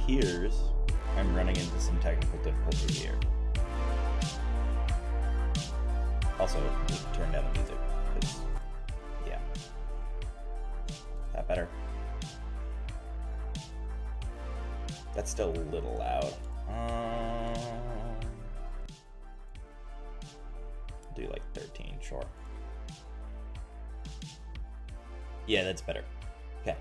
appears I'm running into some technical difficulty here. Also, we can turn down the music, because, yeah. That better? That's still a little loud. Do like 13, sure. Yeah, that's better. Okay.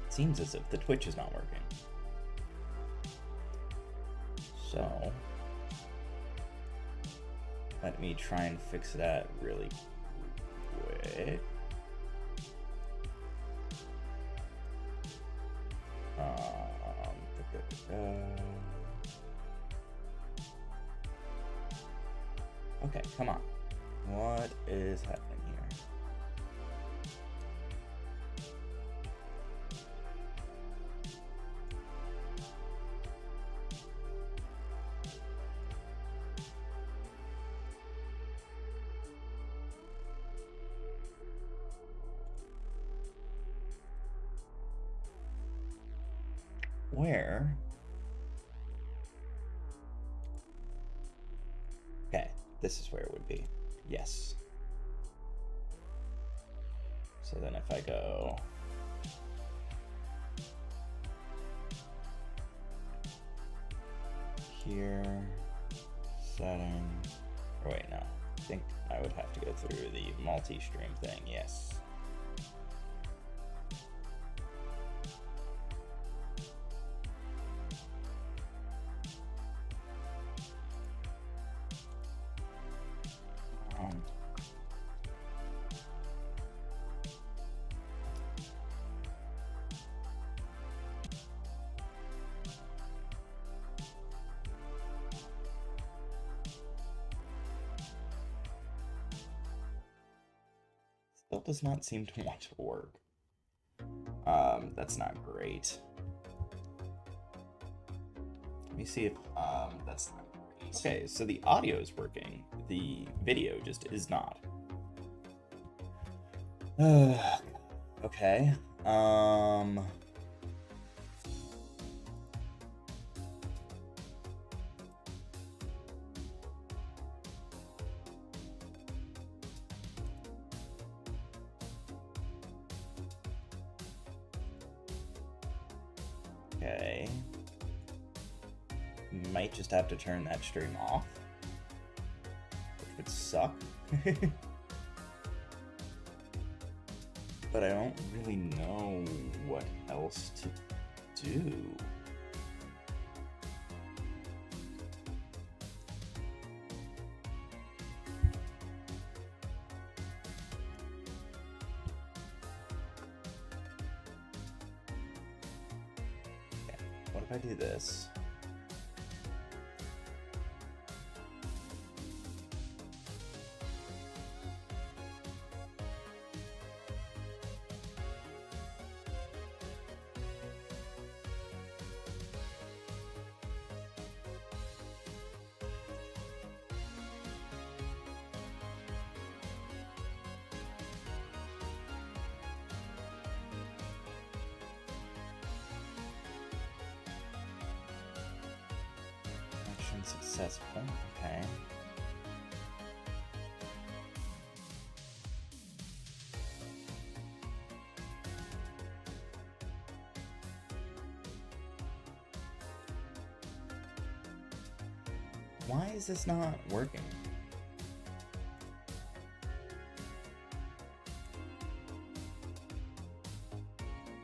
Seems as if the Twitch is not working. So, let me try and fix that really quick. Okay, come on. What is happening here? Where? Okay, this is where it would be. Yes. So then if I go here, setting, or wait, no, I think I would have to go through the multi-stream thing, yes. Still does not seem to want to work. That's not great. Let me see if that's not great. Okay, so the audio is working. The video just is not. Okay. Okay. Might just have to turn that stream off, which would suck. But I don't really know what else to do. What if I do this? Successful. Okay. Why is this not working?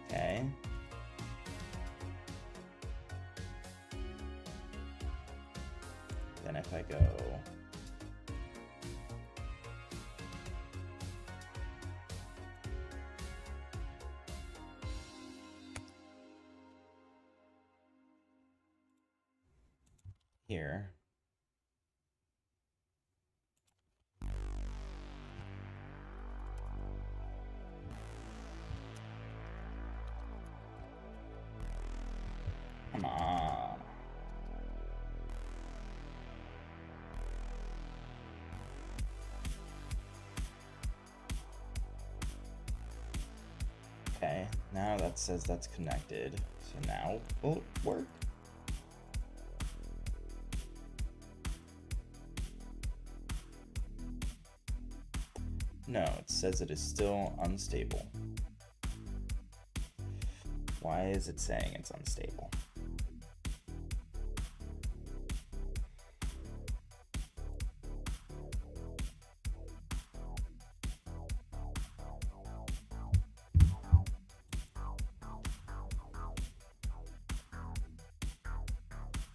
Okay. Then if I go here, come on. Okay, Now that says that's connected. So now will it work? No, it says it is still unstable. Why is it saying it's unstable?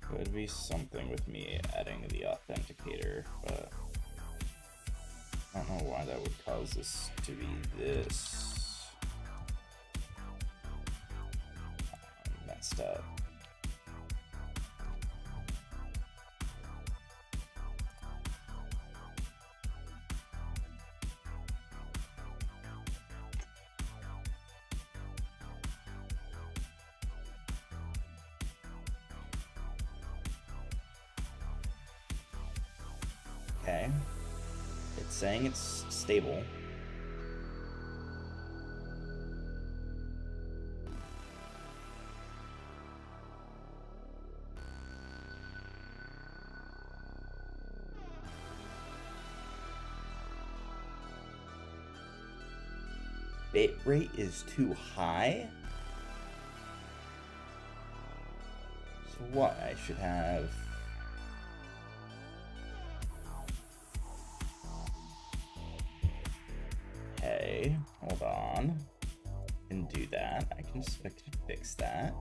Could be something with me adding the authenticator, but I don't know why that would cause this to be this messed up. Okay, it's saying it's stable. Bit rate is too high? So what? I should have... Okay, hold on. I can do that. I can fix that.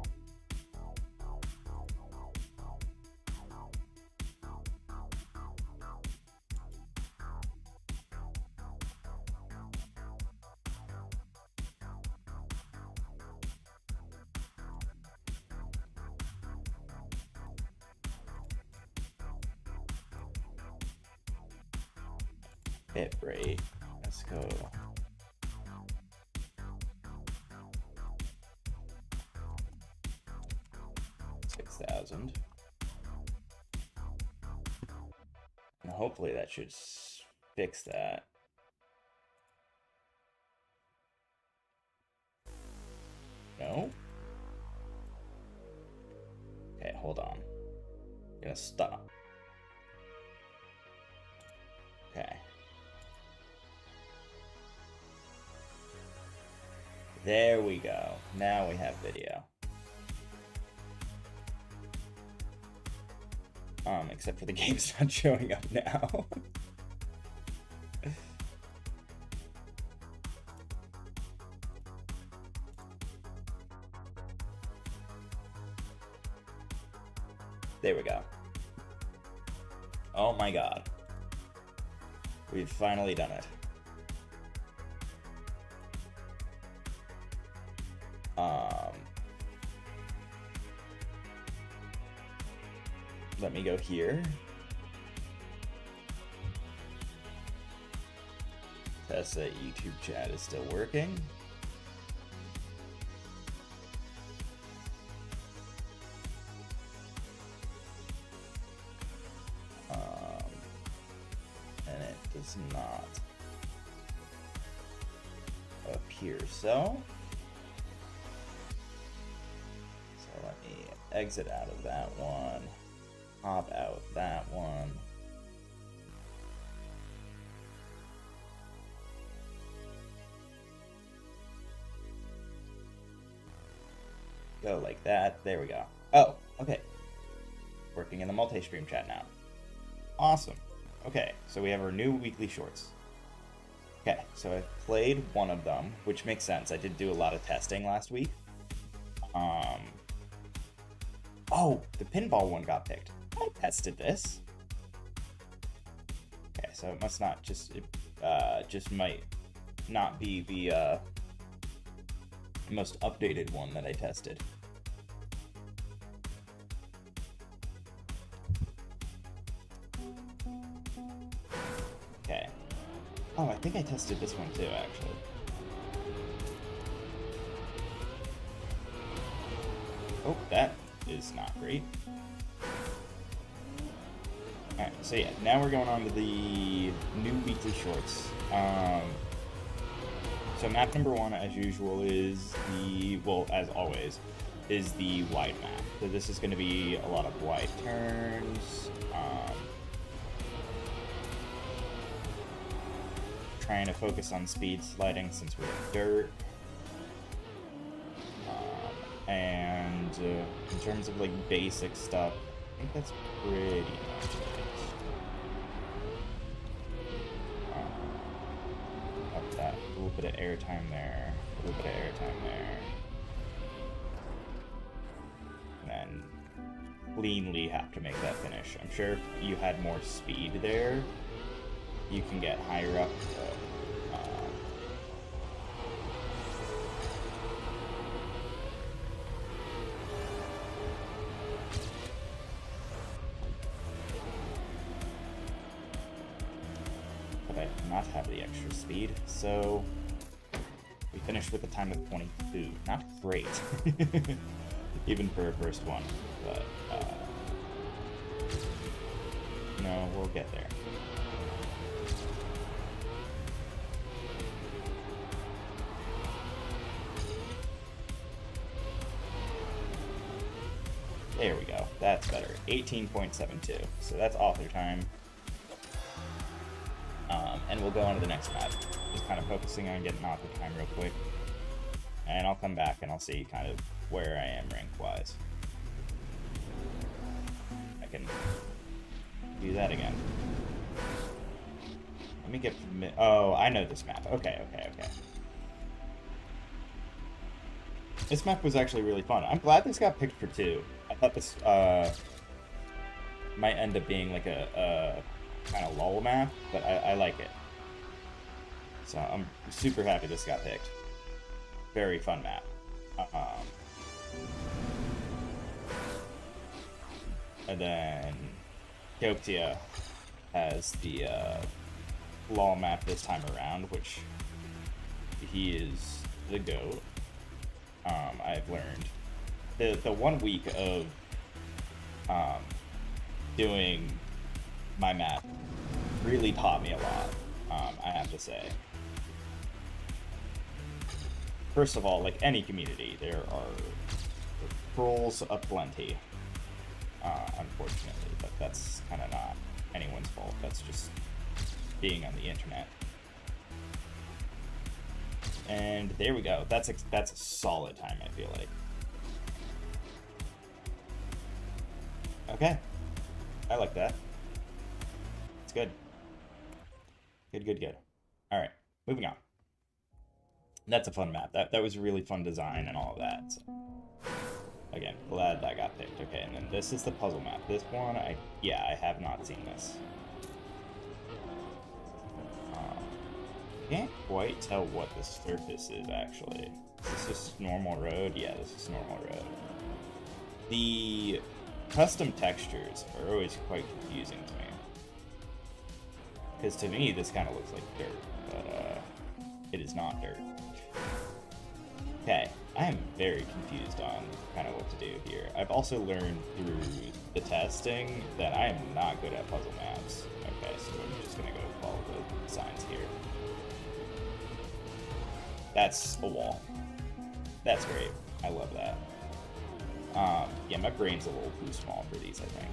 Bit rate. Let's go. 6,000. And hopefully that should fix that. No? Okay, hold on. I'm gonna stop. Okay. There we go. Now we have video. Except for the game's not showing up now. There we go. Oh my god. We've finally done it. Let me go here. Test that YouTube chat is still working. And it does not appear so. So let me exit out of that one. Hop out that one. Go like that. There we go. Oh, okay. Working in the multi-stream chat now. Awesome. Okay, so we have our new weekly shorts. Okay, so I've played one of them, which makes sense. I did do a lot of testing last week. Oh, the pinball one got picked. I tested this. Okay, so it must not just might not be the most updated one that I tested. Okay. Oh, I think I tested this one too, actually. Oh, that is not great. Alright, so yeah, now we're going on to the new weekly shorts. So map number 1, as usual, is the, well, as always, is the wide map. So this is going to be a lot of wide turns. Trying to focus on speed sliding since we're in dirt. And in terms of like basic stuff, I think that's pretty much it. Up that, a little bit of airtime there, a little bit of airtime there. And then cleanly have to make that finish. I'm sure if you had more speed there, you can get higher up. But I do not have the extra speed, so we finished with a time of 22. Not great, even for a first one, but no, we'll get there. There we go. That's better. 18.72. So that's author time. And we'll go on to the next map. Just kind of focusing on getting author time real quick. And I'll come back and I'll see kind of where I am rank-wise. I can do that again. Let me get... Oh, I know this map. Okay. This map was actually really fun. I'm glad this got picked for 2. I thought this might end up being like a kind of lull map, but I like it. So I'm super happy this got picked. Very fun map. And then Kyoktia has the lull map this time around, which he is the GOAT. I've learned the 1 week of doing my map really taught me a lot, I have to say. First of all, like any community, there are trolls aplenty, unfortunately, but that's kind of not anyone's fault. That's just being on the internet. And there we go. That's a solid time, I feel like. Okay. I like that. It's good. Good. Alright, moving on. That's a fun map. That was a really fun design and all of that. So. Again, glad that got picked. Okay, and then this is the puzzle map. This one, I have not seen this. Can't quite tell what the surface is, actually. Is this just normal road? Yeah, this is normal road. The custom textures are always quite confusing to me. Because to me, this kind of looks like dirt, but it is not dirt. Okay, I am very confused on kind of what to do here. I've also learned through the testing that I am not good at puzzle maps. Okay, so I'm just going to go follow the signs here. That's a wall. That's great. I love that. Yeah, my brain's a little too small for these, I think.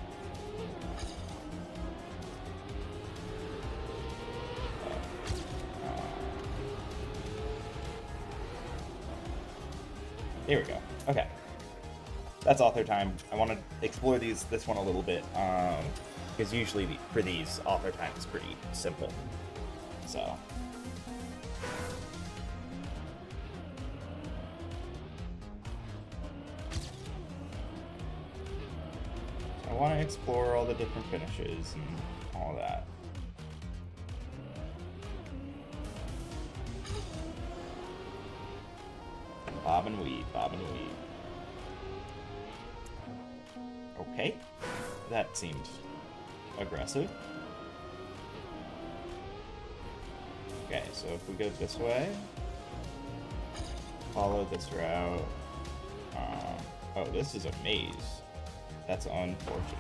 There we go. Okay. That's author time. I want to explore this one a little bit, because usually for these, author time is pretty simple. So... I want to explore all the different finishes and all that. Bob and weave, bob and weave. Okay, that seemed aggressive. Okay, so if we go this way, follow this route. Oh, this is a maze. That's unfortunate.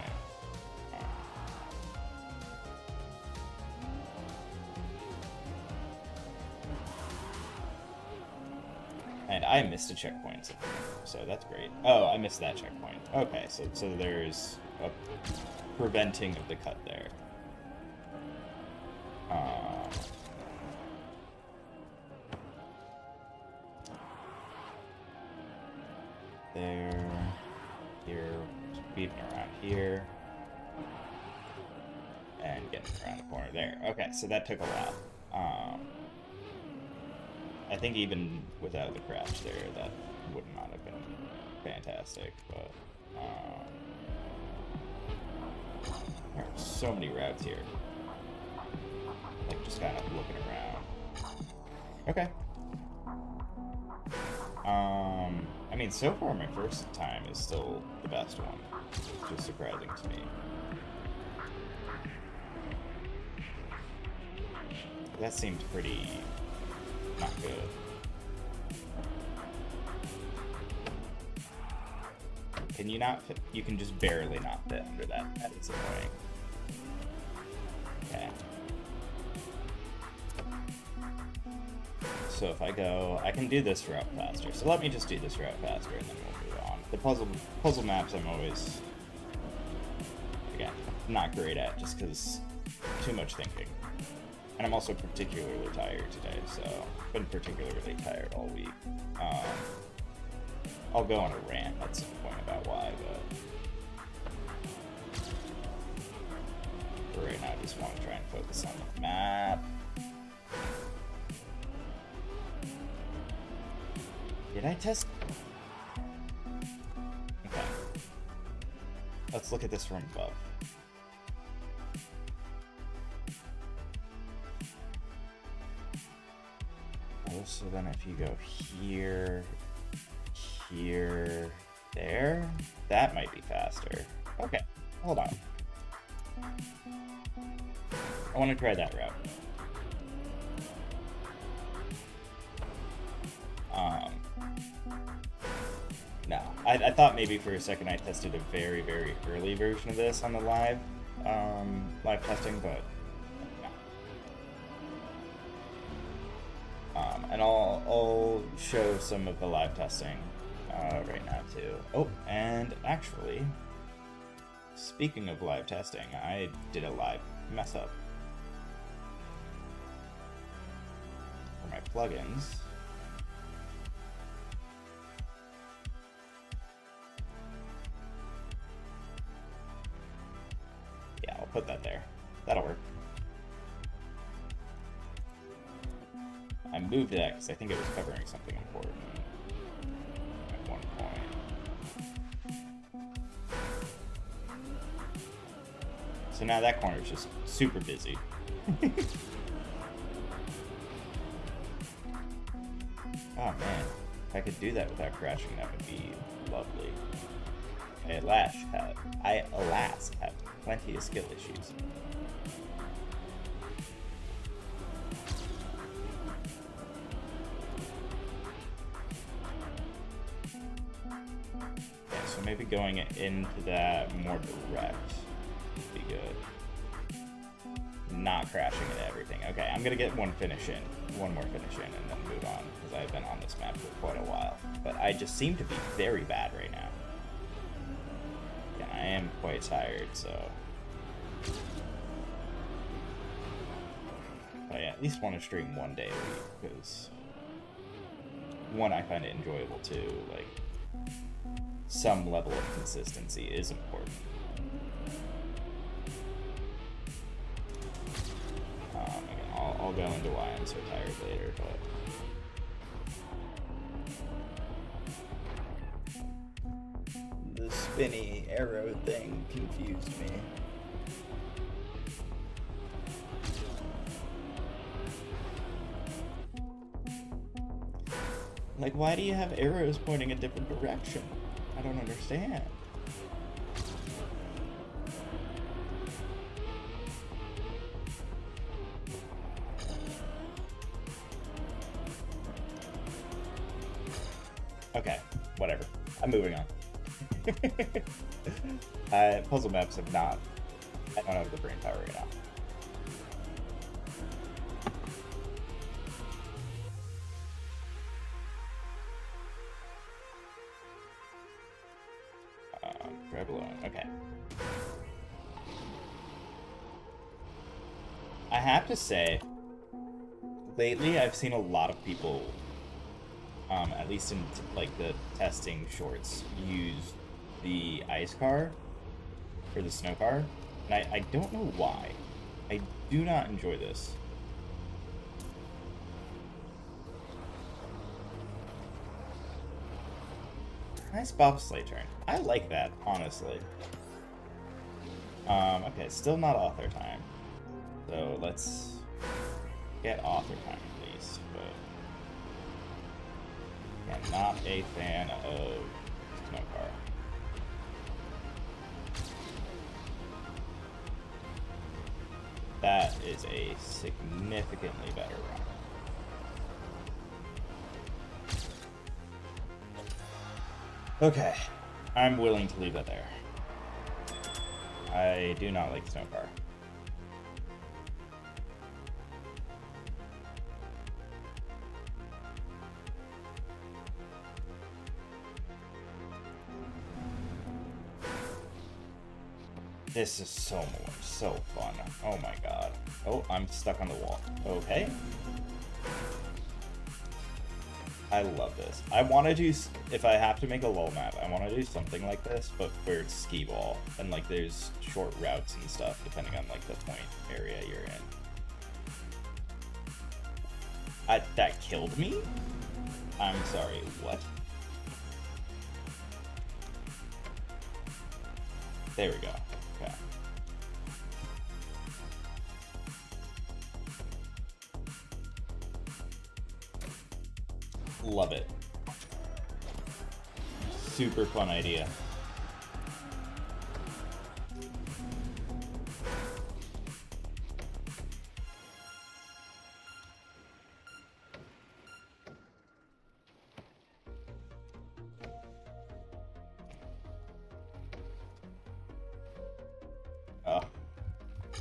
And I missed a checkpoint, so that's great. Oh, I missed that checkpoint. Okay, so there's a preventing of the cut there. There, here, beating around here, and getting around the corner there. Okay, so that took a while. I think even without the crash there, that would not have been fantastic, but there are so many routes here. Like, just kind of looking around. Okay. I mean, so far my first time is still the best one, which is surprising to me. That seemed pretty not good. Can you not fit? You can just barely not fit under that. That is annoying. Okay. So if I go, I can do this route faster. So let me just do this route faster and then we'll move on. The puzzle maps I'm always, again, not great at just because too much thinking. And I'm also particularly tired today, so I've been particularly tired all week. I'll go on a rant at some point about why, but for right now I just want to try and focus on the map. Did I test? Okay. Let's look at this from above. So then if you go here, here, there, that might be faster. Okay, hold on. I want to try that route. No, I thought maybe for a second I tested a very, very early version of this on the live testing, but and I'll show some of the live testing right now too. Oh, and actually, speaking of live testing, I did a live mess up for my plugins. Yeah, I'll put that there. That'll work. I moved that because I think it was covering something important at one point. So now that corner is just super busy. Oh man, if I could do that without crashing, that would be lovely. I alas have plenty of skill issues. So maybe going into that more direct would be good. Not crashing into everything. Okay, I'm gonna get one more finish in, and then move on, because I've been on this map for quite a while. But I just seem to be very bad right now. Yeah, I am quite tired, so... But I at least want to stream one day a week, because... One, I find it enjoyable too, like... Some level of consistency is important. Again, I'll go into why I'm so tired later, but... The spinny arrow thing confused me. Like, why do you have arrows pointing a different direction? I don't understand. Okay, whatever. I'm moving on. Puzzle maps have not... I don't have the brain power right now. air balloon. Okay. I have to say, lately I've seen a lot of people, at least in like the testing shorts, use the ice car for the snow car, and I don't know why. I do not enjoy this. Nice bobsleigh turn. I like that, honestly. Okay, still not author time. So let's get author time at least, but yeah, not a fan of snow car. That is a significantly better run. Okay, I'm willing to leave that there. I do not like snow car. This is so fun. Oh my god. Oh, I'm stuck on the wall. Okay. I love this. I want to do, if I have to make a lull map, I want to do something like this, but where it's skee ball, and like there's short routes and stuff, depending on like the point area you're in. That killed me? I'm sorry, what? There we go. Okay. Love it. Super fun idea. Oh,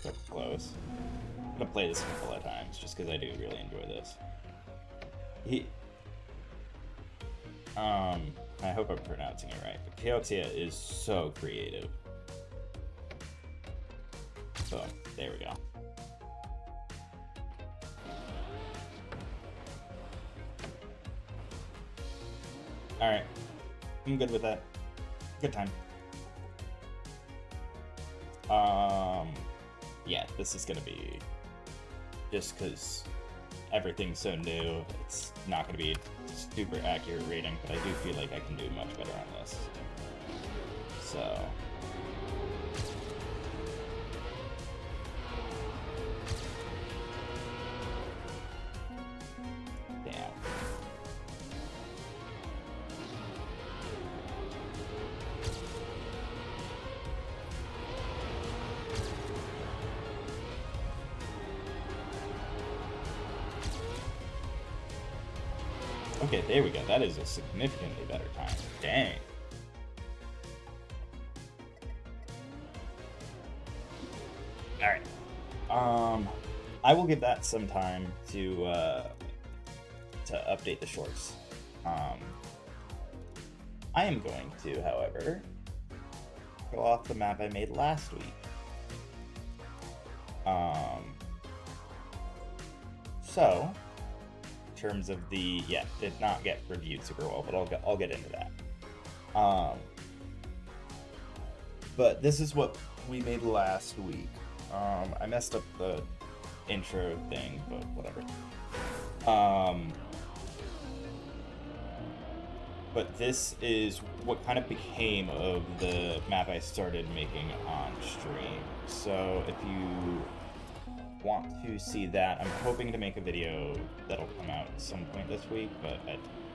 so close. I'm gonna play this a couple of times just because I do really enjoy this. I hope I'm pronouncing it right, but Kyotia is so creative. So, there we go. Alright. I'm good with that. Good time. Yeah, this is gonna be... Just because everything's so new, it's not going to be a super accurate rating, but I do feel like I can do much better on this. So... Damn. Okay, there we go. That is a significantly better time. Dang. Alright. I will give that some time to update the shorts. I am going to, however, go off the map I made last week. So... terms of the did not get reviewed super well, but I'll get into that. But this is what we made last week. I messed up the intro thing, but whatever. But this is what kind of became of the map I started making on stream. So if you want to see that, I'm hoping to make a video that'll come out at some point this week, but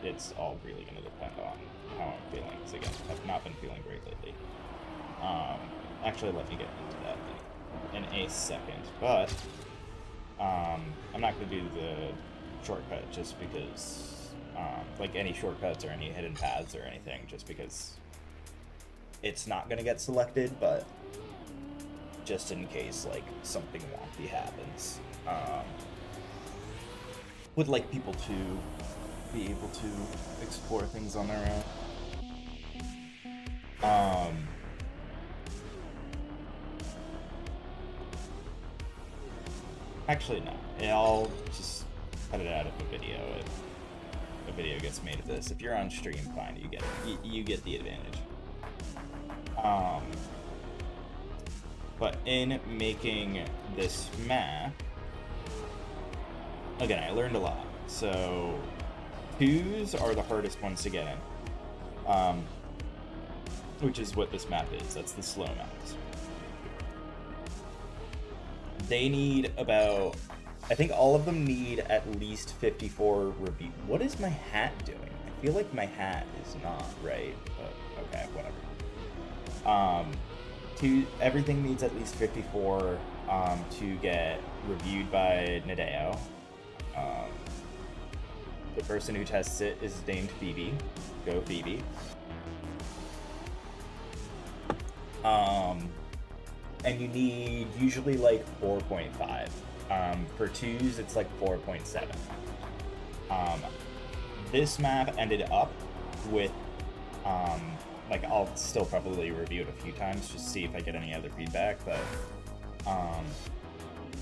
it's all really going to depend on how I'm feeling, because again, I've not been feeling great lately. Actually, let me get into that in a second, but I'm not going to do the shortcut just because, like any shortcuts or any hidden paths or anything, just because it's not going to get selected, but just in case, like, something wonky happens. Would like people to be able to explore things on their own. Actually, no. I'll just cut it out of a video if a video gets made of this. If you're on stream, fine, you get it. You get the advantage. But in making this map, again, I learned a lot. So 2s are the hardest ones to get in, which is what this map is. That's the slow maps. They need about, I think all of them need at least 54 review. What is my hat doing? I feel like my hat is not right, but okay, whatever. Everything needs at least 54 to get reviewed by Nadeo. The person who tests it is named Phoebe. Go Phoebe. And you need usually like 4.5. For 2s, it's like 4.7. This map ended up with, like, I'll still probably review it a few times just to see if I get any other feedback, but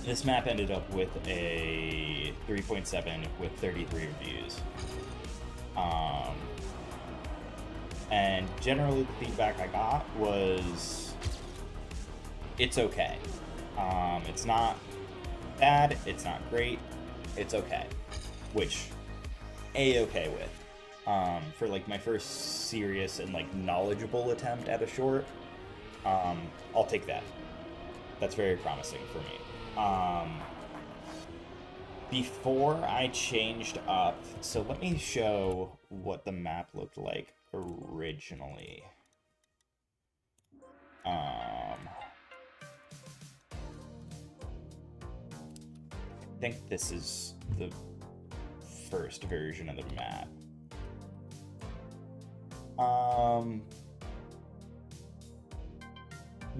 this map ended up with a 3.7 with 33 reviews. And generally the feedback I got was, it's okay. It's not bad, it's not great, it's okay. Which, A-okay with. For like my first serious and like knowledgeable attempt at a short, I'll take that. That's very promising for me. Before I changed up, so let me show what the map looked like originally. I think this is the first version of the map.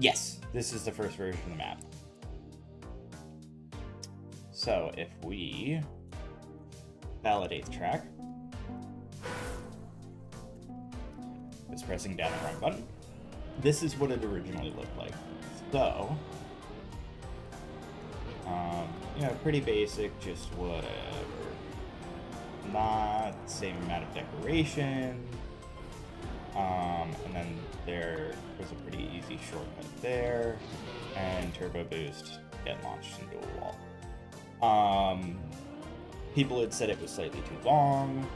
Yes, this is the first version of the map. So if we validate the track, just pressing down the wrong button, this is what it originally looked like. So, you know, pretty basic, just whatever. Not the same amount of decoration. And then there was a pretty easy shortcut there, and turbo boost, get launched into a wall. People had said it was slightly too long.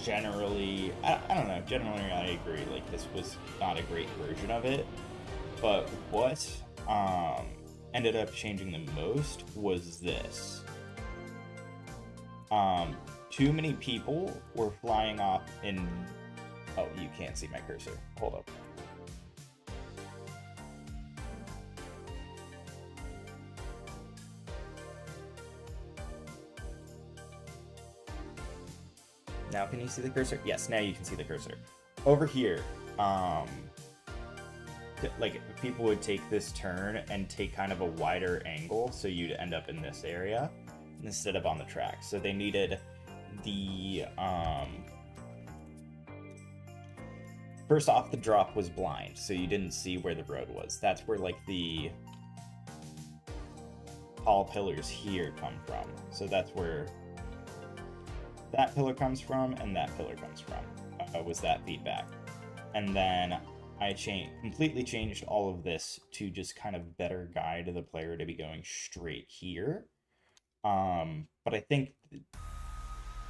Generally, I don't know, generally I agree, like, this was not a great version of it, but what ended up changing the most was this. Too many people were flying off in... Oh, you can't see my cursor. Hold up. Now can you see the cursor? Yes, now you can see the cursor. Over here, like, people would take this turn and take kind of a wider angle, so you'd end up in this area instead of on the track. So they needed the, first off, the drop was blind, so you didn't see where the road was. That's where, like, the tall pillars here come from. So that's where that pillar comes from, and that pillar comes from, was that feedback. And then I completely changed all of this to just kind of better guide the player to be going straight here. But I think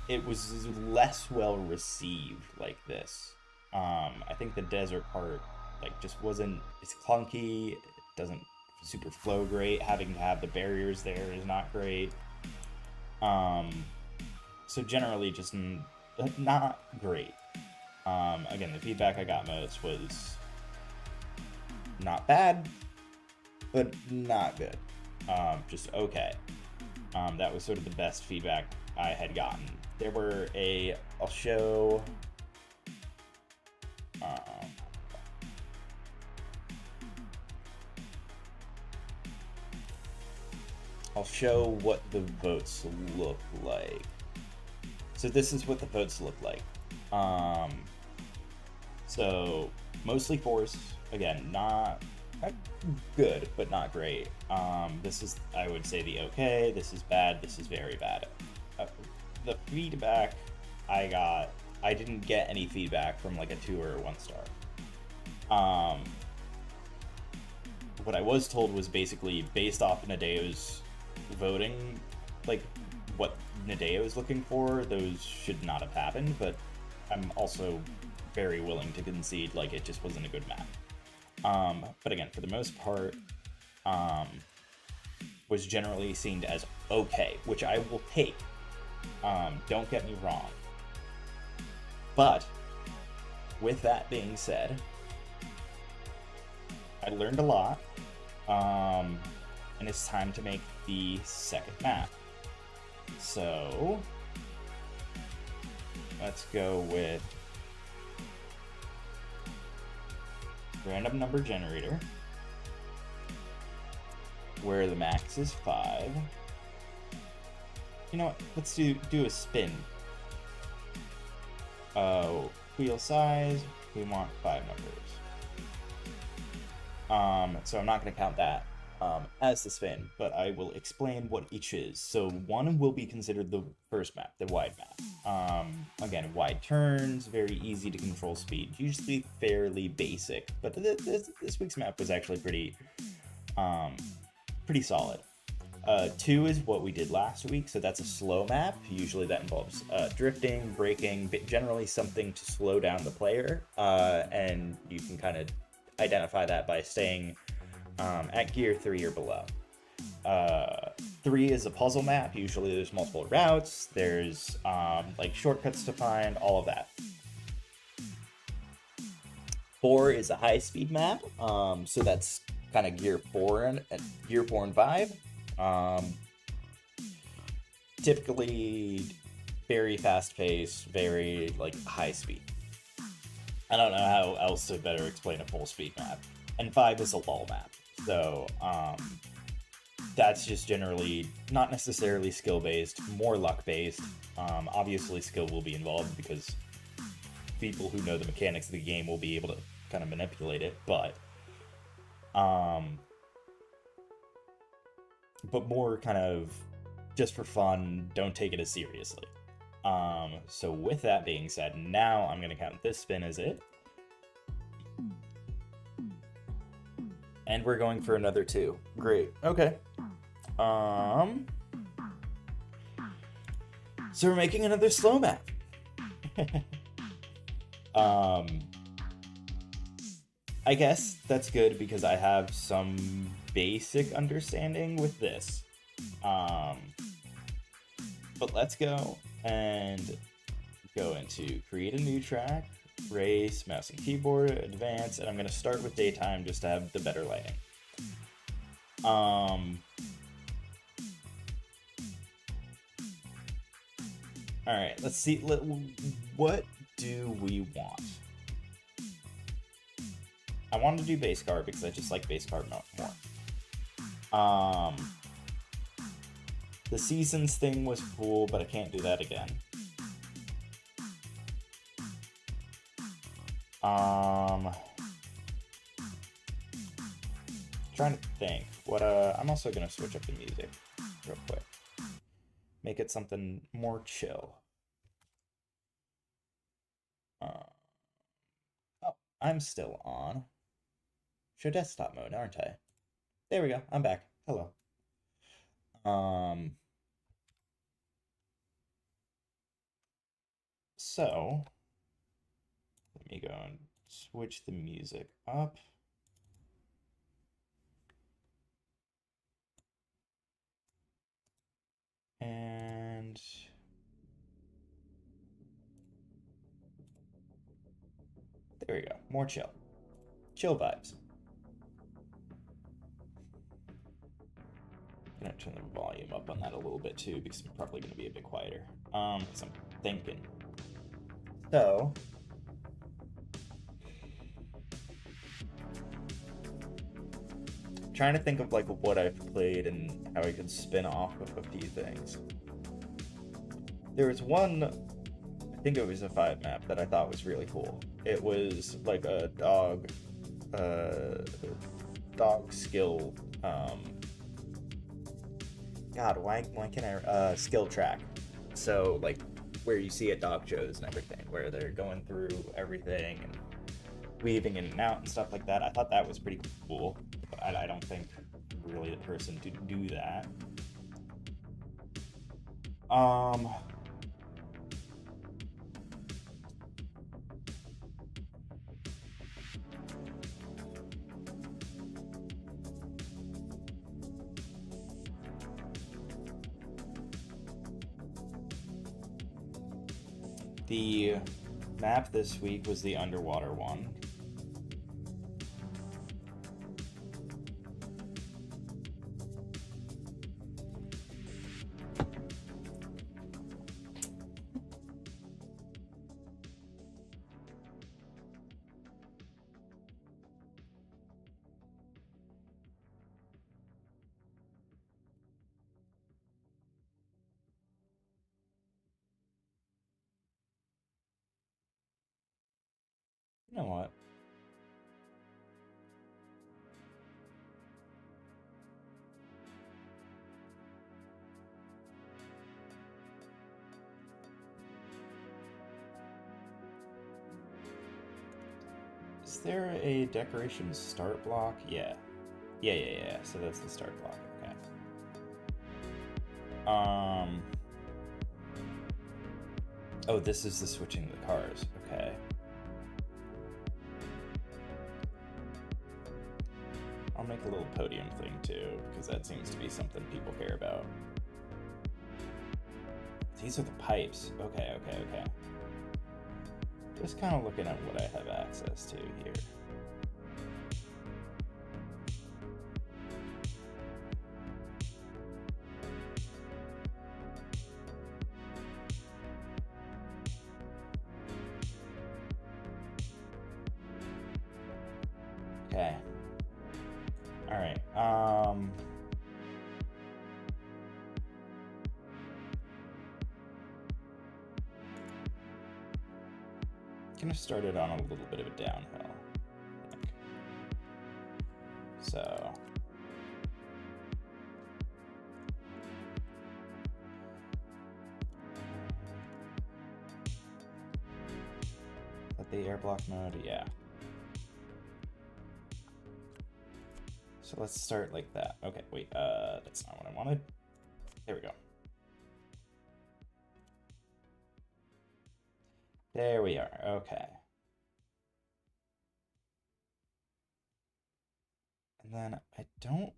it was less well received like this. I think the desert part, like, just wasn't, it's clunky, it doesn't super flow great, having to have the barriers there is not great. So generally just not great. Again, the feedback I got most was not bad, but not good. Just okay. That was sort of the best feedback I had gotten. There were I'll show what the votes look like. So this is what the votes look like. So mostly 4s, again, not good, but not great. This is, I would say, the okay. This is bad. This is very bad. The feedback I didn't get any feedback from like a 2 or a 1 star. What I was told was basically based off Nadeo's voting, like what Nadeo is looking for, those should not have happened, but I'm also very willing to concede like it just wasn't a good map. But again, for the most part, was generally seen as okay, which I will take. Don't get me wrong. But with that being said, I learned a lot, and it's time to make the second map. So let's go with random number generator, where the max is 5. You know what? Let's do a spin. Wheel size, we want 5 numbers. So I'm not going to count that as the spin, but I will explain what each is. So 1 will be considered the first map, the wide map. Again, wide turns, very easy to control speed, usually fairly basic, but this week's map was actually pretty solid. 2 is what we did last week, so that's a slow map. Usually that involves drifting, braking, but generally something to slow down the player, and you can kind of identify that by staying at gear 3 or below. 3 is a puzzle map. Usually there's multiple routes, there's like shortcuts to find, all of that. 4 is a high-speed map, so that's kind of gear 4 and 5. Typically very fast pace, very like high speed. I don't know how else to better explain a full speed map. And 5 is a lull map. So that's just generally not necessarily skill based, more luck based. Obviously skill will be involved because people who know the mechanics of the game will be able to kind of manipulate it, but more kind of just for fun, don't take it as seriously. So with that being said, now I'm going to count this spin as it. And we're going for another 2. Great. Okay. So we're making another slow map. I guess that's good because I have some basic understanding with this. But let's go and go into create a new track, race, mouse and keyboard, advance, and I'm going to start with daytime just to have the better lighting. Alright, let's see, what do we want? I wanted to do base card because I just like base card more. The seasons thing was cool, but I can't do that again. Trying to think. What I'm also gonna switch up the music real quick. Make it something more chill. Oh, I'm still on. Show desktop mode, aren't I? There we go. I'm back. Hello. So let me go and switch the music up. And there we go. More chill. Chill vibes. I'm gonna turn the volume up on that a little bit too because I'm probably gonna be a bit quieter. Because I'm thinking. So trying to think of like what I've played and how I could spin off of a few things. There was one, I think it was a 5 map that I thought was really cool. It was like a dog dog skill, God, why can't I, skill track? So, like, where you see at dog shows and everything, where they're going through everything and weaving in and out and stuff like that. I thought that was pretty cool. But I don't think I'm really the person to do that. The map this week was the underwater one. You know what? Is there a decoration start block? Yeah. Yeah. So that's the start block. Okay. Oh, this is the switching the cars. Okay. I'll make a little podium thing too, because that seems to be something people care about. These are the pipes. Okay. Just kind of looking at what I have access to here. Okay. All right. Gonna start it on a little bit of a downhill. So. Is that the air block mode? Yeah. So let's start like that. Okay, wait, that's not what I wanted. There we go. There we are, okay. And then I don't...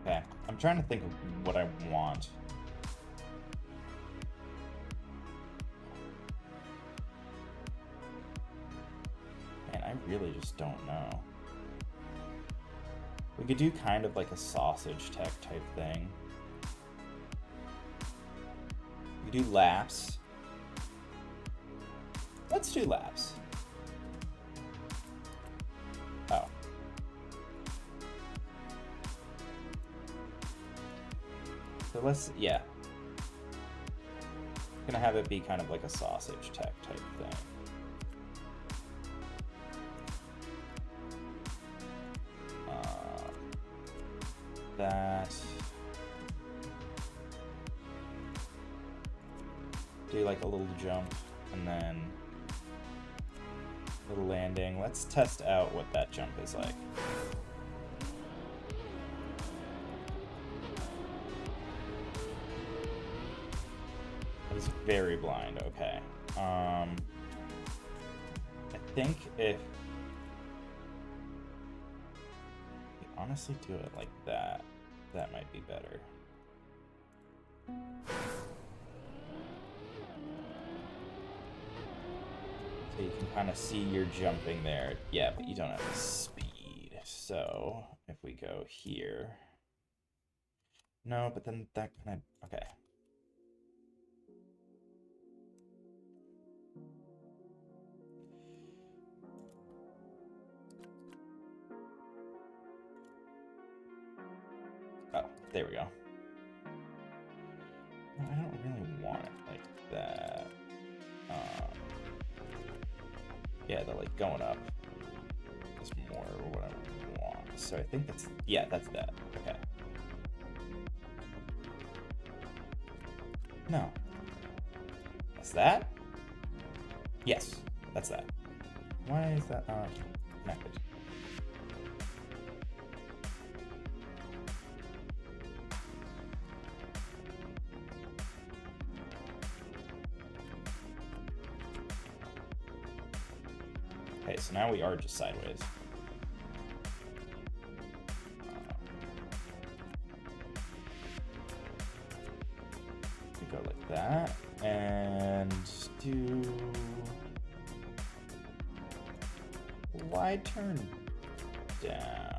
Okay, I'm trying to think of what I want. Man, I really just don't know. We could do kind of like a sausage tech type thing. We could do laps. Let's do laps. Oh. So let's, yeah. I'm gonna have it be kind of like a sausage tech type thing. That. Do like a little jump and then a little landing. Let's test out what that jump is like. It is very blind, okay. I think if we honestly do it like that, that might be better. So you can kind of see you're jumping there. Yeah, but you don't have the speed. So if we go here. No, but then that kind of, okay. There we go. No, I don't really want it like that. Yeah, the like going up is more what I want. So I think that's, yeah, that's that. Okay. No. That's that? Yes, that's that. Why is that not connected? Okay, so now we are just sideways. We go like that, and do wide turn down.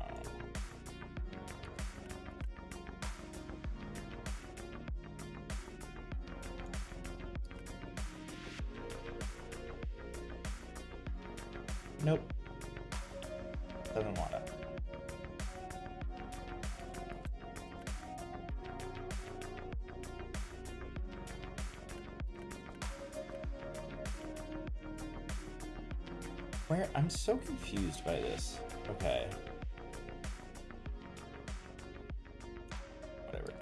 Nope. Doesn't want it. Where? I'm so confused by this. Okay. Whatever.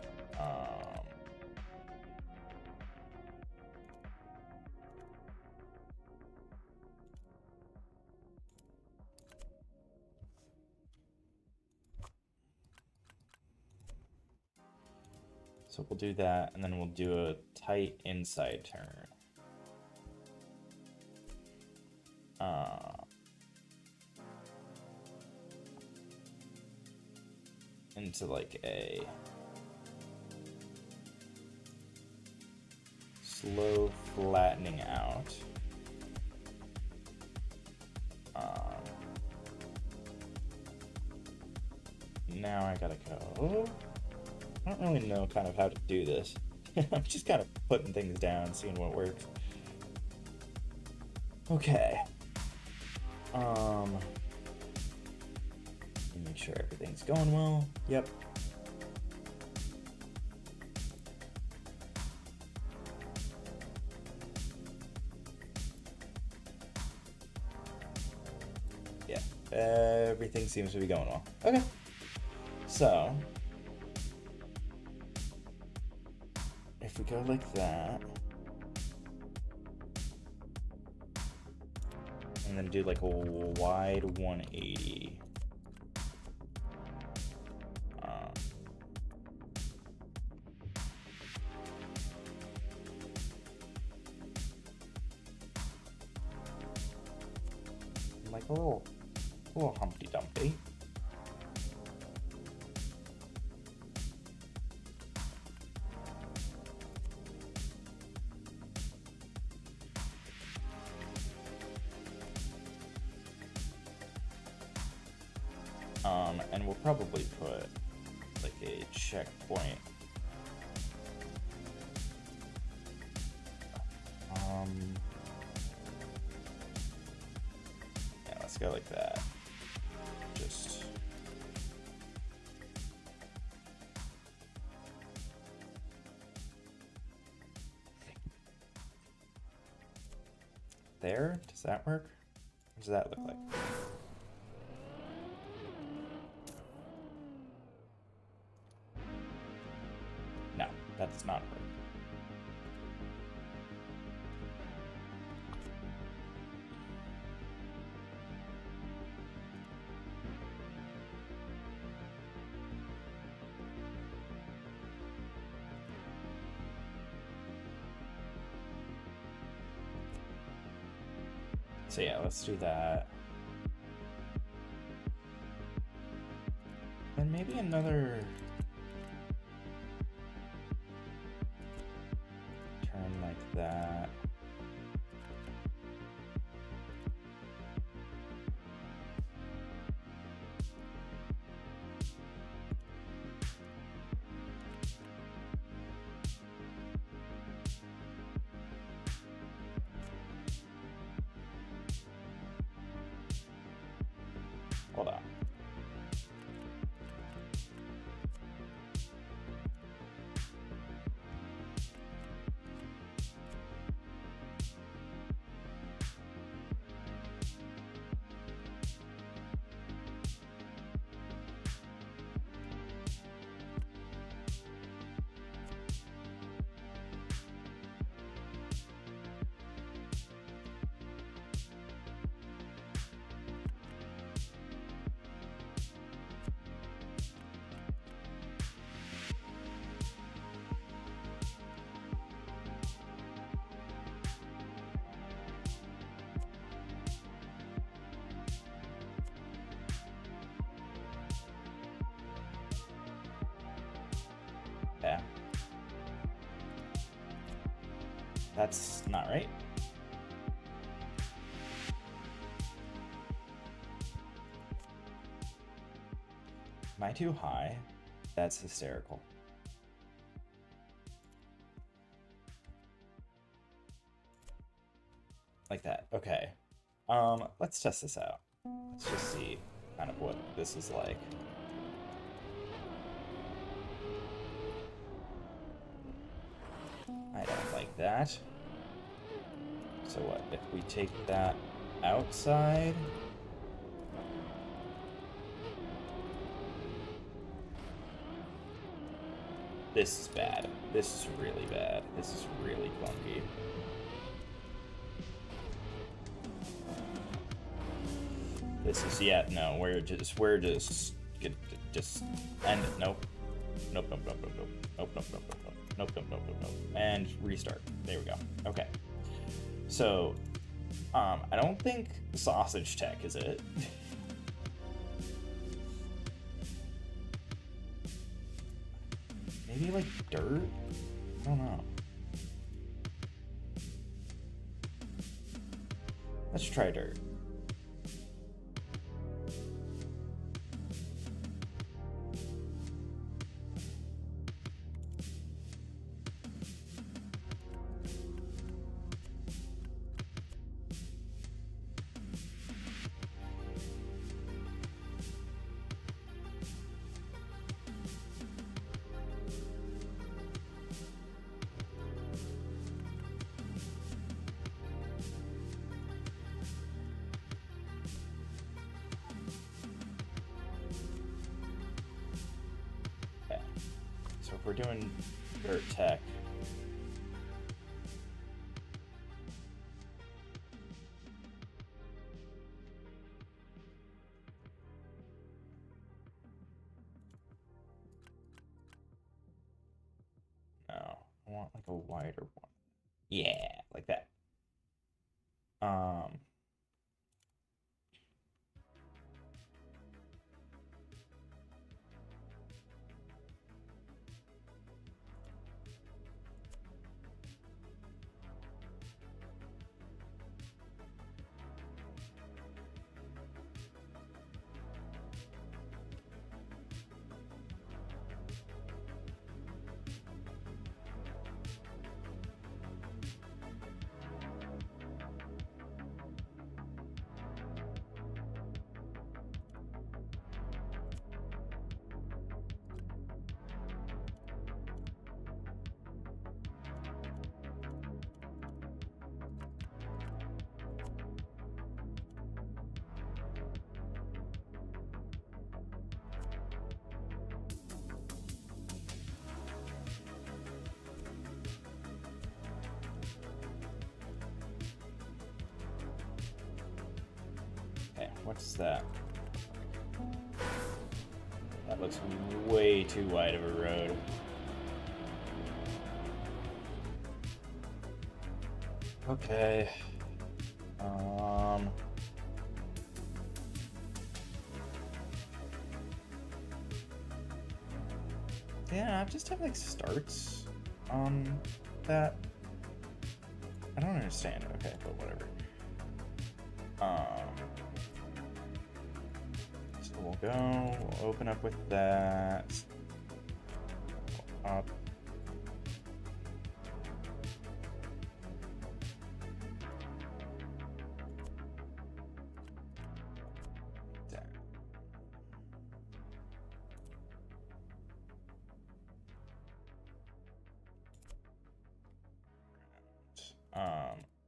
So we'll do that, and then we'll do a tight inside turn. Into like a slow flattening out. Now I gotta go. I don't really know kind of how to do this. I'm just kind of putting things down, seeing what works. Okay. Make sure everything's going well. Yep. Yeah. Everything seems to be going well. Okay. So, if we go like that, and then do like a wide 180. Like a little Humpty Dumpty. And we'll probably put like a checkpoint. Yeah, let's go like that. Just there. Does that work? What does that look like? No, that does not work. So yeah, let's do that. And maybe another turn like that. Hold on. That's not right. Am I too high? That's hysterical. Like that. Okay. Let's test this out. Let's just see kind of what this is like. I don't like that. So what, if we take that outside? This is bad. This is really bad. This is really clunky. This is, yeah, no, we're just end it. Nope. Nope, nope, nope, nope, nope. Nope, nope, nope, nope, nope. Nope, nope, nope, nope, nope. And restart. There we go. Okay. So, I don't think sausage tech is it. Maybe like dirt? I don't know. Let's try dirt. So if we're doing dirt tech, no, I want like a wider one. Yeah, like that. Okay, what's that? That looks way too wide of a road. Okay. Yeah, I just have like starts on that. I don't understand. Okay, but whatever. So we'll go, we'll open up with that. Up.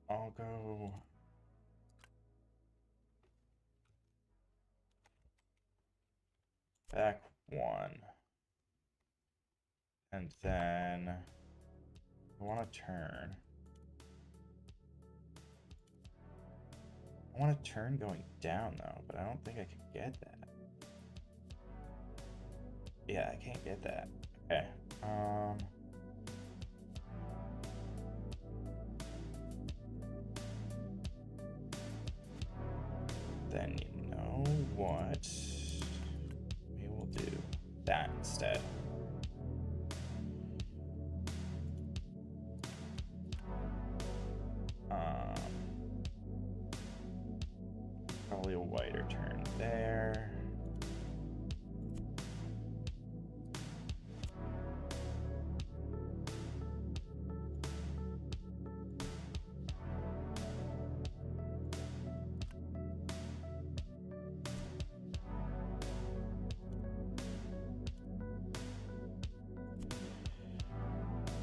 I'll go back one, and then I want to turn. I want to turn going down though, but I don't think I can get that. Yeah, I can't get that. Okay. Then you know what? We will do that instead. another turn there.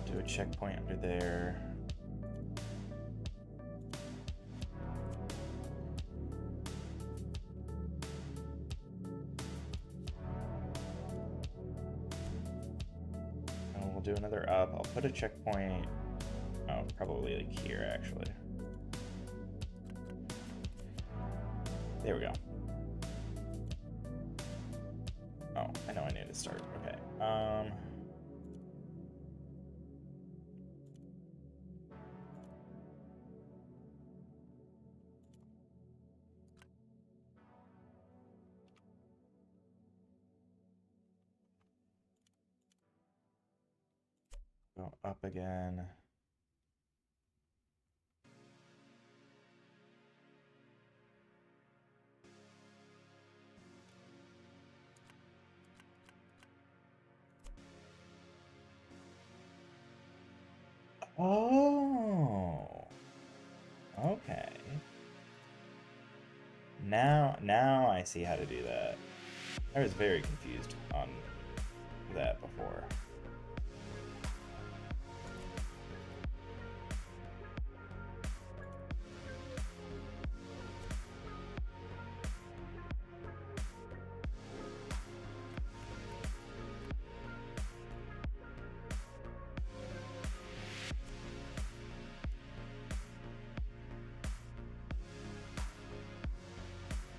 Do a checkpoint under there. And we'll do another up. I'll put a checkpoint. Oh, probably like here actually. There we go. Oh, I know I need to start. Okay. Go up again. Oh. Okay. Now I see how to do that. I was very confused on that before.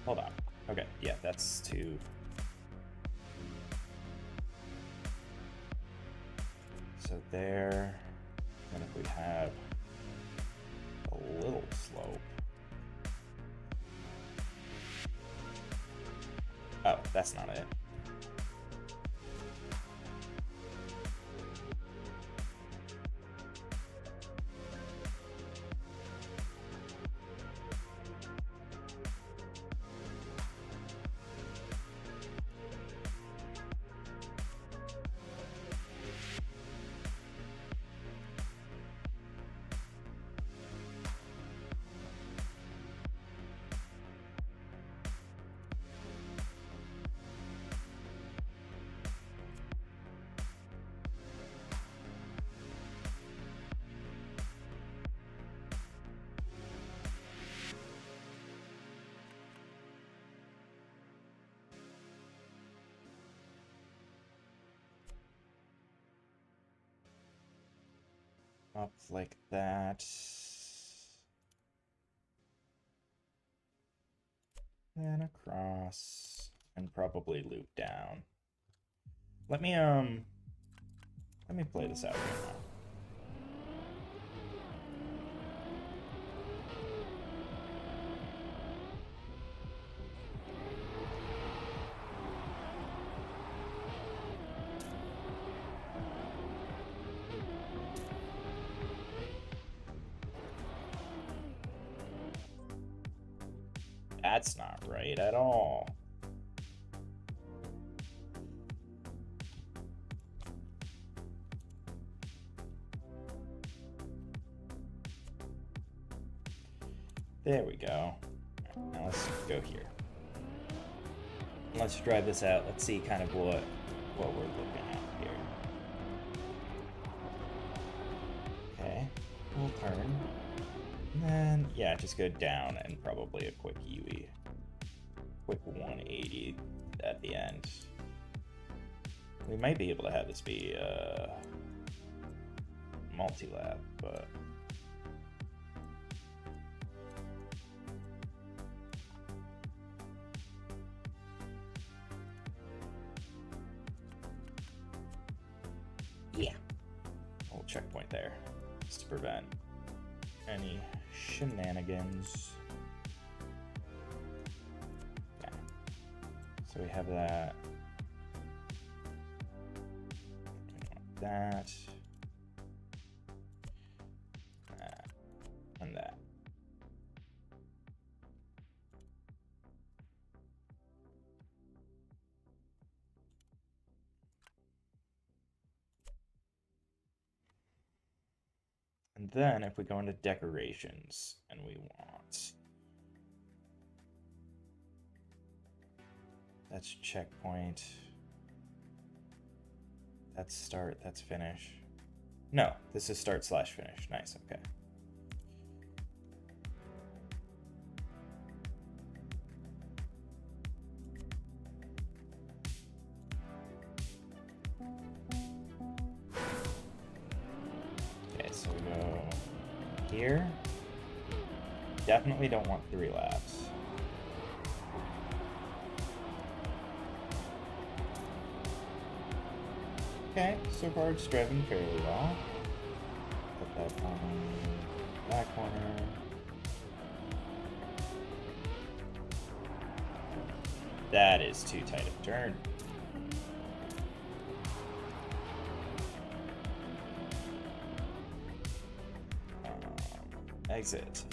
Hold on. Okay, yeah, that's two. So there, and if we have a little slope. Oh, that's not it. Up like that. Then across and probably loop down. Let me play this out right now. That's not right at all. There we go. Now let's go here. Let's drive this out. Let's see kind of what we're looking at here. Okay, we'll turn. And then, yeah, just go down and probably a quick UE. Quick 180 at the end. We might be able to have this be multi-lap, but... yeah. A little checkpoint there, just to prevent any shenanigans. Okay. So we have that. That. That. And that. And then if we go into decorations and we want... That's checkpoint. That's start, that's finish. No, this is start slash finish. Nice, okay. Okay, so we go here. Definitely don't want 3 laps. Okay, so far it's driving fairly well. Put that on that corner. That is too tight of a turn. Exit.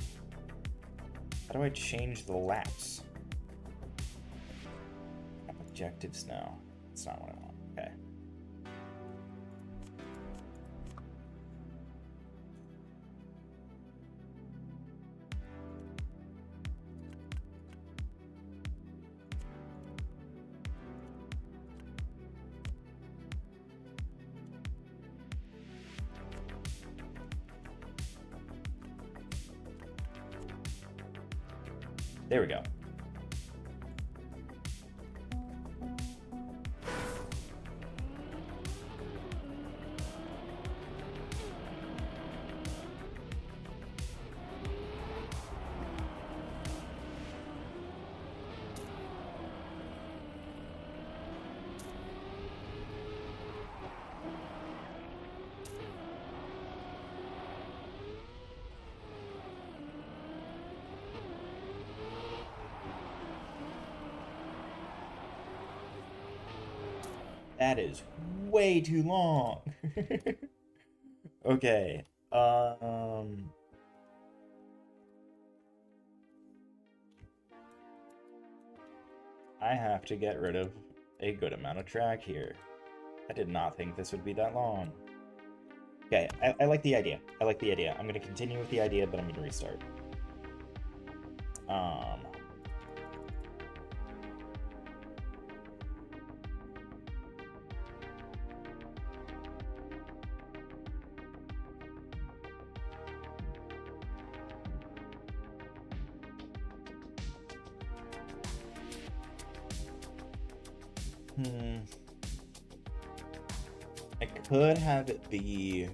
How do I change the laps? Objectives now. That's not what I want. Okay. There we go. That is way too long. Okay. I have to get rid of a good amount of track here. I did not think this would be that long. Okay, I like the idea. I like the idea. I'm going to continue with the idea, but I'm going to restart. I could have it be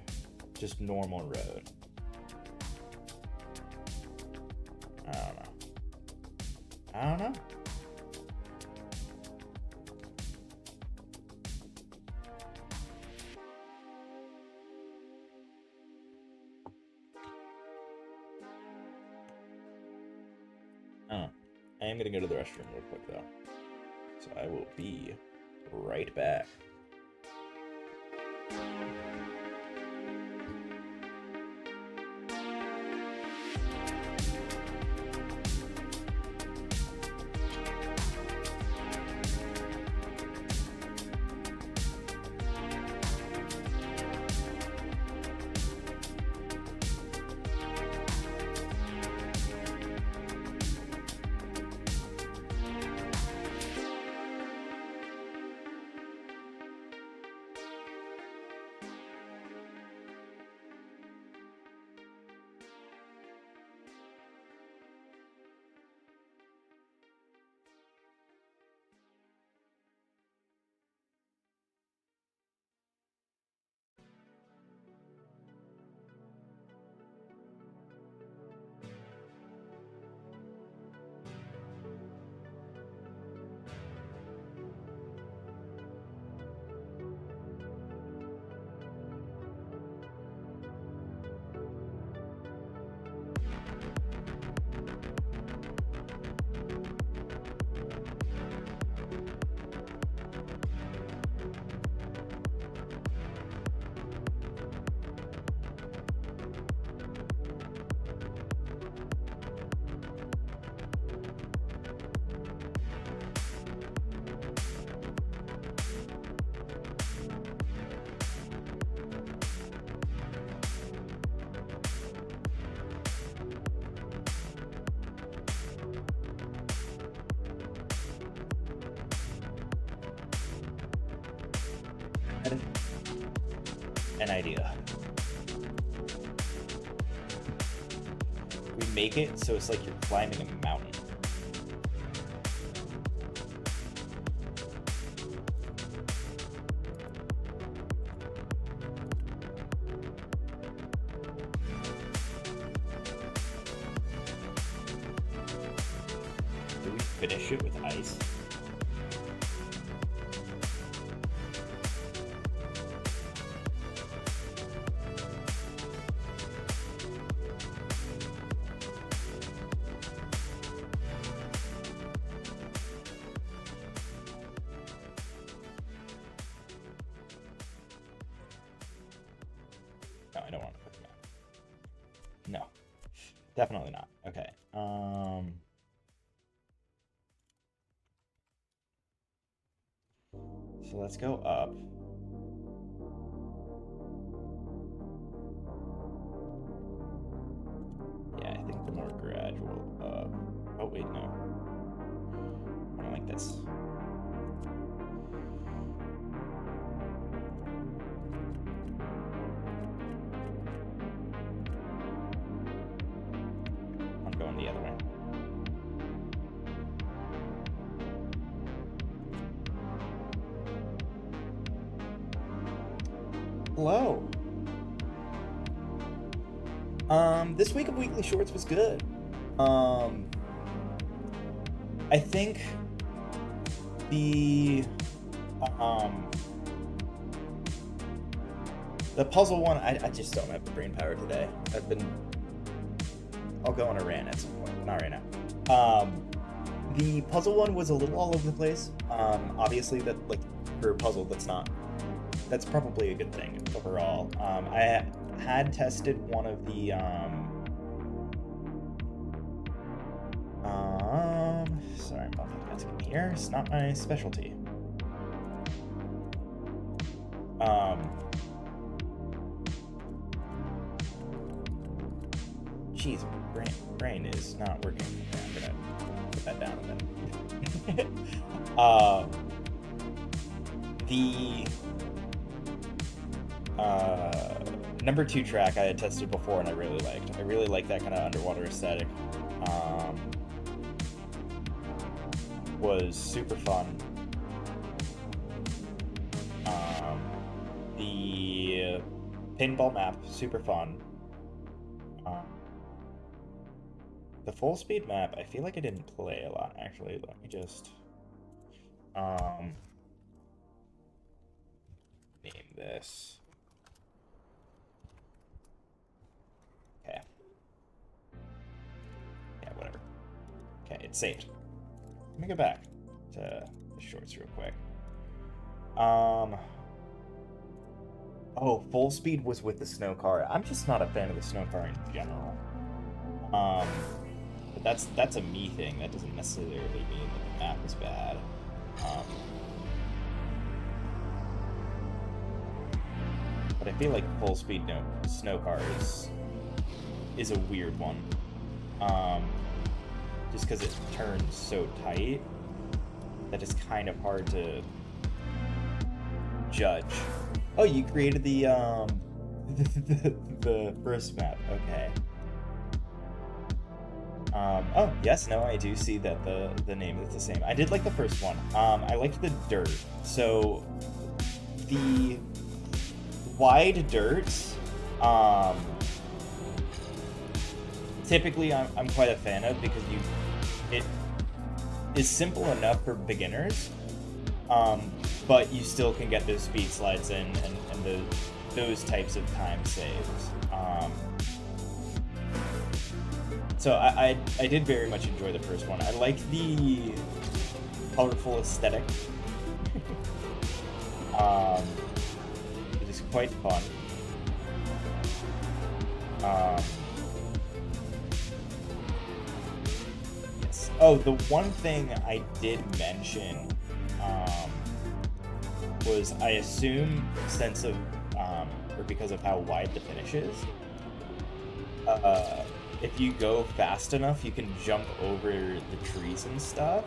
just normal road. I don't know. I don't know. I am going to go to the restroom real quick, though. So I will be right back. had an idea. We make it so it's like you're climbing a mountain. Do we finish it with ice? No, I don't want to put them out. No, definitely not. Okay. So let's go up. Yeah, I think the more gradual up. Oh wait, no. I don't like this. I'm going the other way. Hello. This week of Weekly Shorts was good. I think the puzzle one, I just don't have the brain power today. I'll go on a rant at some point, not right now. The puzzle one was a little all over the place. Obviously that, like, for a puzzle, that's probably a good thing overall. I had tested one of the sorry, I'm multitasking here. It's not my specialty. Jeez, brain is not working. I'm gonna put that down a minute. The number 2 track I had tested before and I really liked. I really like that kind of underwater aesthetic. Was super fun. The pinball map, super fun. The full speed map, I feel like I didn't play a lot actually. Let me just name this. Okay. Yeah, whatever. Okay, it's saved. Let me go back to the shorts real quick. Oh, full speed was with the snow car. I'm just not a fan of the snow car in general. But that's a me thing. That doesn't necessarily mean that the map is bad. But I feel like full speed snow car is a weird one. Just because it turns so tight that it's kind of hard to judge. Oh, you created the the first map. Okay. Oh, yes, no, I do see that the name is the same. I did like the first one. I liked the dirt. So the wide dirt, typically I'm quite a fan of because it is simple enough for beginners, but you still can get those speed slides in and those types of time saves. So I did very much enjoy the first one. I like the colorful aesthetic. It is quite fun. Yes. Oh, the one thing I did mention was I assume since of or because of how wide the finish is, if you go fast enough, you can jump over the trees and stuff.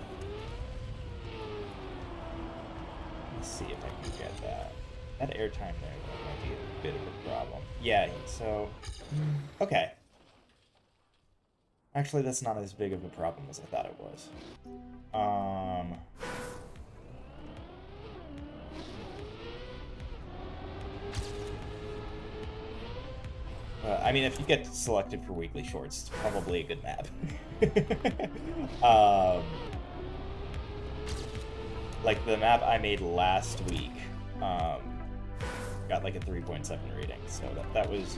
Let's see if I can get that. That airtime there might be a bit of a problem. Yeah, so... Okay. Actually, that's not as big of a problem as I thought it was. I mean, if you get selected for weekly shorts, it's probably a good map. Like the map I made last week, got like a 3.7 rating, so that was...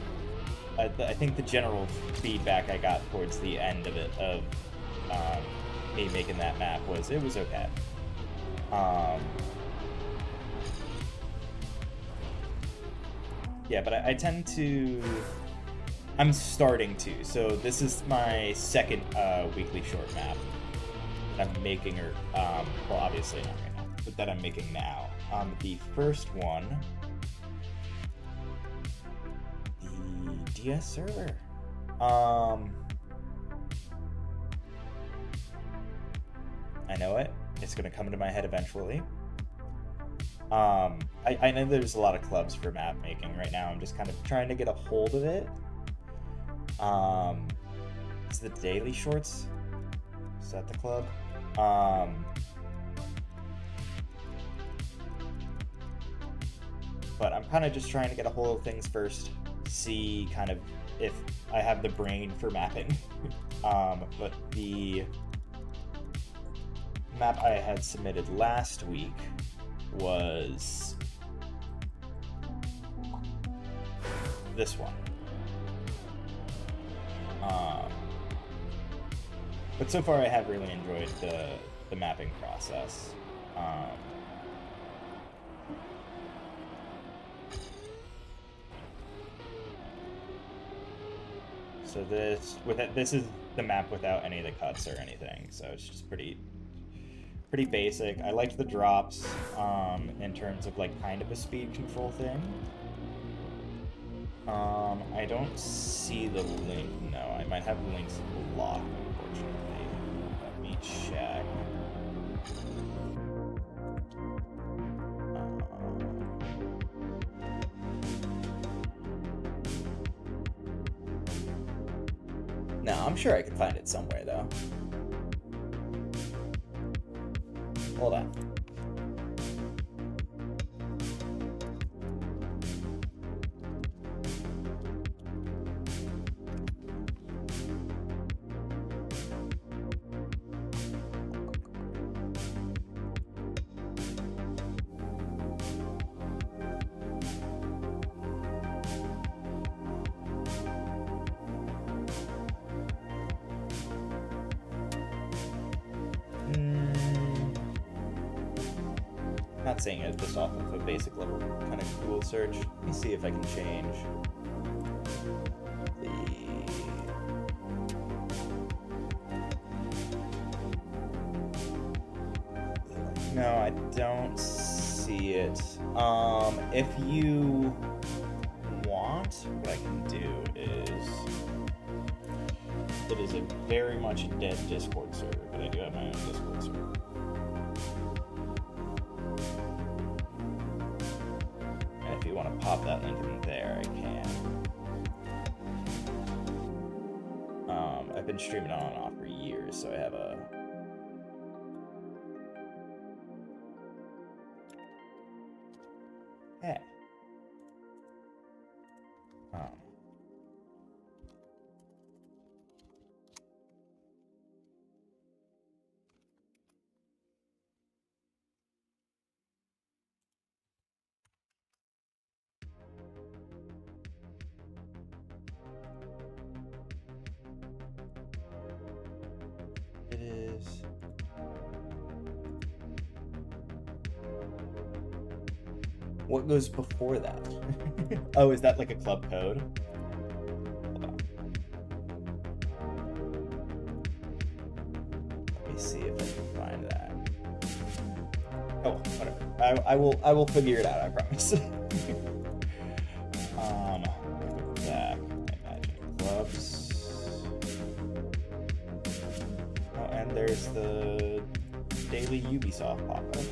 I think the general feedback I got towards the end of it, of me making that map, was it was okay. Yeah, but I tend to... I'm starting to. So this is my second weekly short map that I'm making, or well, obviously not right now, but that I'm making now. The first one, the DS server. I know it. It's gonna come into my head eventually. I know there's a lot of clubs for map making right now. I'm just kind of trying to get a hold of it. Is the Daily Shorts? Is that the club? But I'm kind of just trying to get a hold of things first, see kind of if I have the brain for mapping. But the map I had submitted last week was this one. But so far I have really enjoyed the mapping process. So this is the map without any of the cuts or anything, so it's just pretty basic. I liked the drops in terms of like kind of a speed control thing. I don't see the link. No, I might have links blocked, unfortunately. Let me check. No, I'm sure I can find it somewhere, though. Hold on. Not saying it just off of a basic level kind of Google search. Let me see if I can change the... No, I don't see it. If you want, what I can do is... It is a very much dead Discord server, but I do have my own Discord server. And if you want to pop that link in there, I can. I've been streaming on and off for years, so I have a... Hey. It is... What goes before that? Oh, is that like a club code? Hold on. Let me see if I can find that. Oh, whatever. I will figure it out, I promise. Go back. Imagine clubs. Oh, and there's the daily Ubisoft pop-up.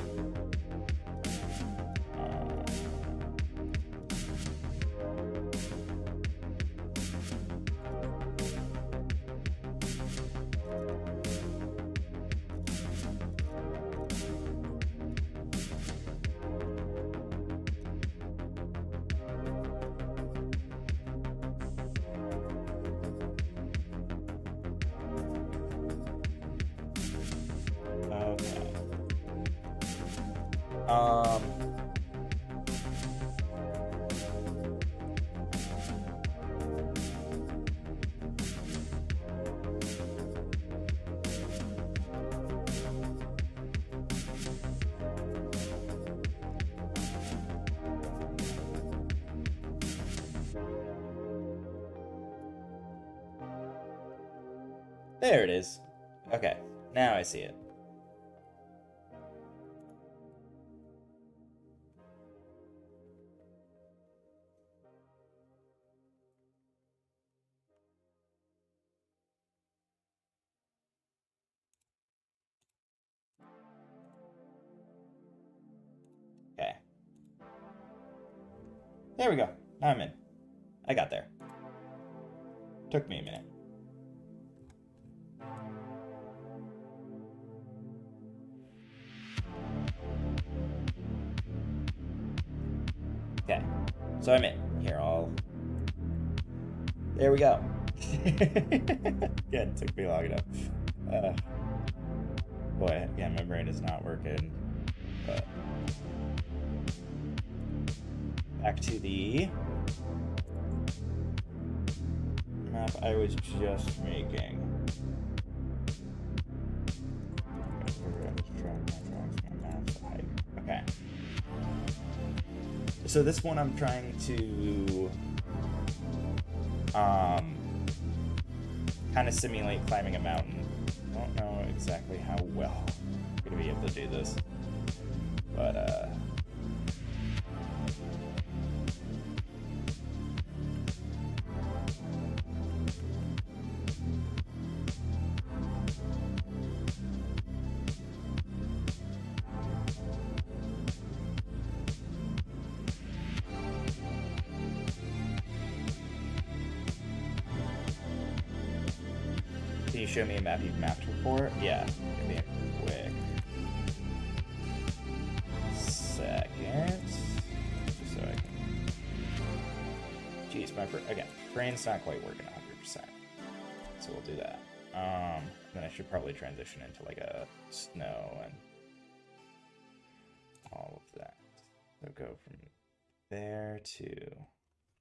Um, there it is. Okay, now I see it. Okay. There we go. Now I'm in. I got there. Took me a minute. Okay. So I'm in. Here, there we go. Again, it took me long enough. Boy, yeah, my brain is not working. But back to the map I was just making. Okay. So this one I'm trying to kind of simulate climbing a mountain. I don't know exactly how well I'm gonna be able to do this, but can you show me a map you've mapped before? Yeah, give me a quick second. Just so I can... Jeez, my brain's not quite working 100%. So we'll do that. Then I should probably transition into like a snow and all of that. So go from there to...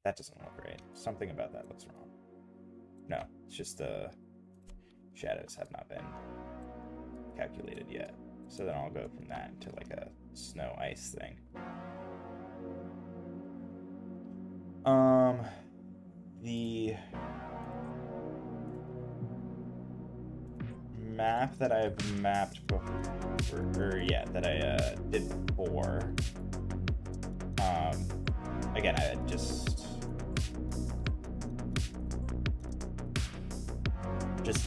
That doesn't look right. Something about that looks wrong. No, it's just the shadows have not been calculated yet. So then I'll go from that to like a snow ice thing. The map that I've mapped before, that I did before. Again, I just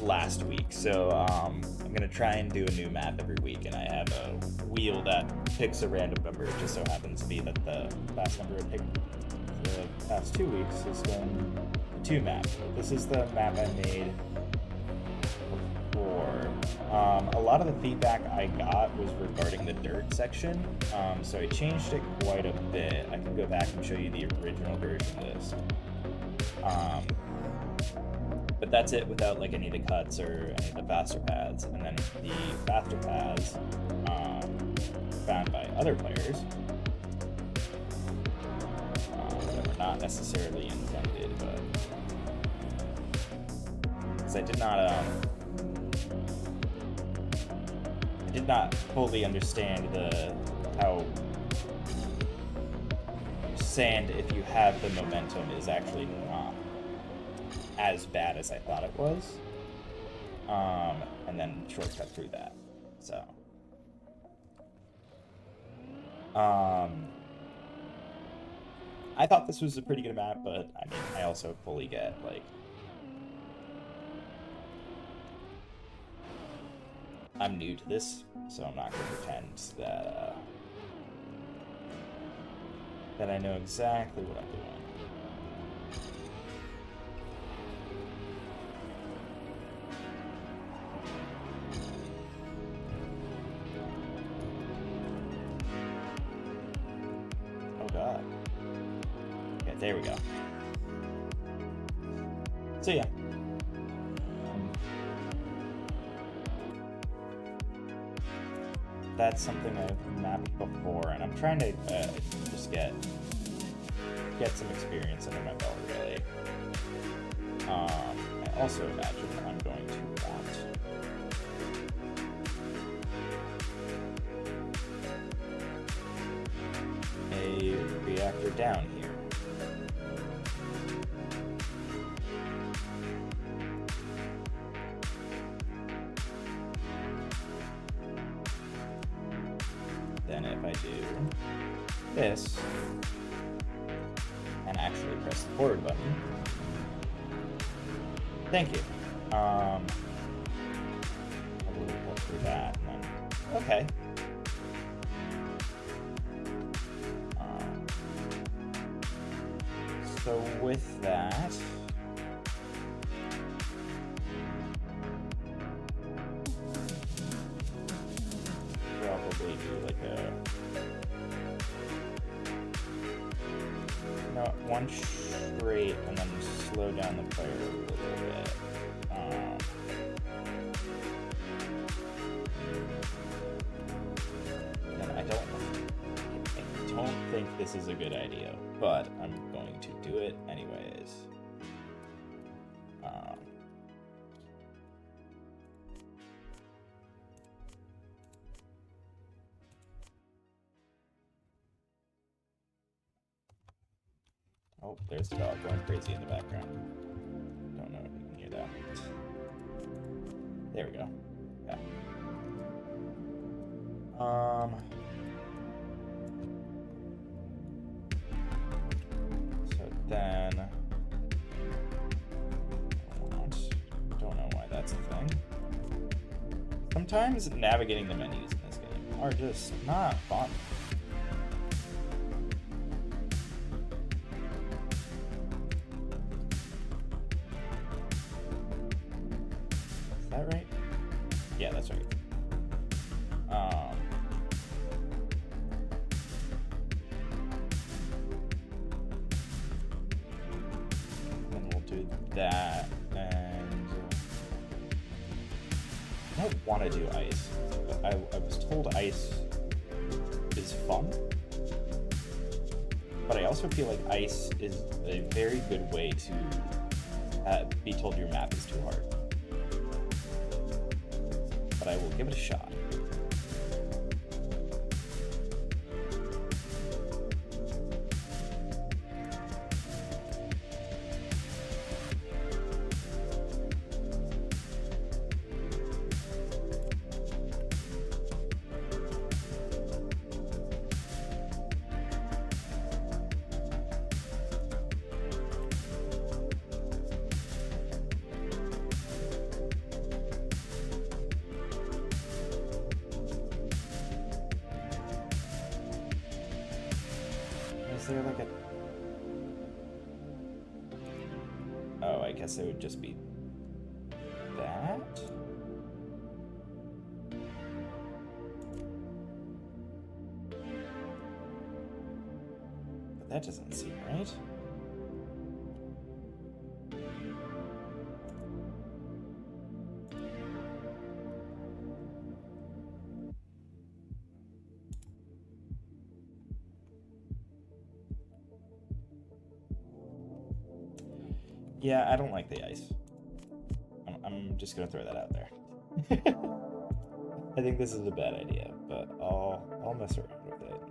last week, so I'm gonna try and do a new map every week, and I have a wheel that picks a random number. It just so happens to be that the last number I picked the past 2 weeks has been 2 maps. This is the map I made before. A lot of the feedback I got was regarding the dirt section, so I changed it quite a bit. I can go back and show you the original version list. But that's it without like any of the cuts or any of the faster paths. And then the faster paths found by other players that were not necessarily intended, but because I did not fully understand how sand, if you have the momentum, is actually not as bad as I thought it was, and then shortcut through that. So, I thought this was a pretty good map, but I mean, I also fully get like I'm new to this, so I'm not going to pretend that I know exactly what I'm doing. There we go. So yeah. that's something I've mapped before, and I'm trying to just get some experience under my belt, really. I also imagine I'm going to want a reactor down here. Then if I do this and actually press the forward button, thank you. I will go through that and then, okay. So with that, probably do like a one straight and then slow down the player a little bit. And I don't think this is a good idea, but I'm going to do it anyways. Oh, there's the dog going crazy in the background. Don't know if you can hear that. There we go. Yeah. So then, don't know why that's a thing. Sometimes navigating the menus in this game are just not fun. Is that right? Yeah, that's right. Then we'll do that, and I don't want to do ice. I was told ice is fun, but I also feel like ice is a very good way to be told your map is too hard. But I will give it a shot. Is there like a... Oh, I guess it would just be that? But that doesn't seem right. Yeah, I don't like the ice. I'm just gonna throw that out there. I think this is a bad idea, but I'll mess around with it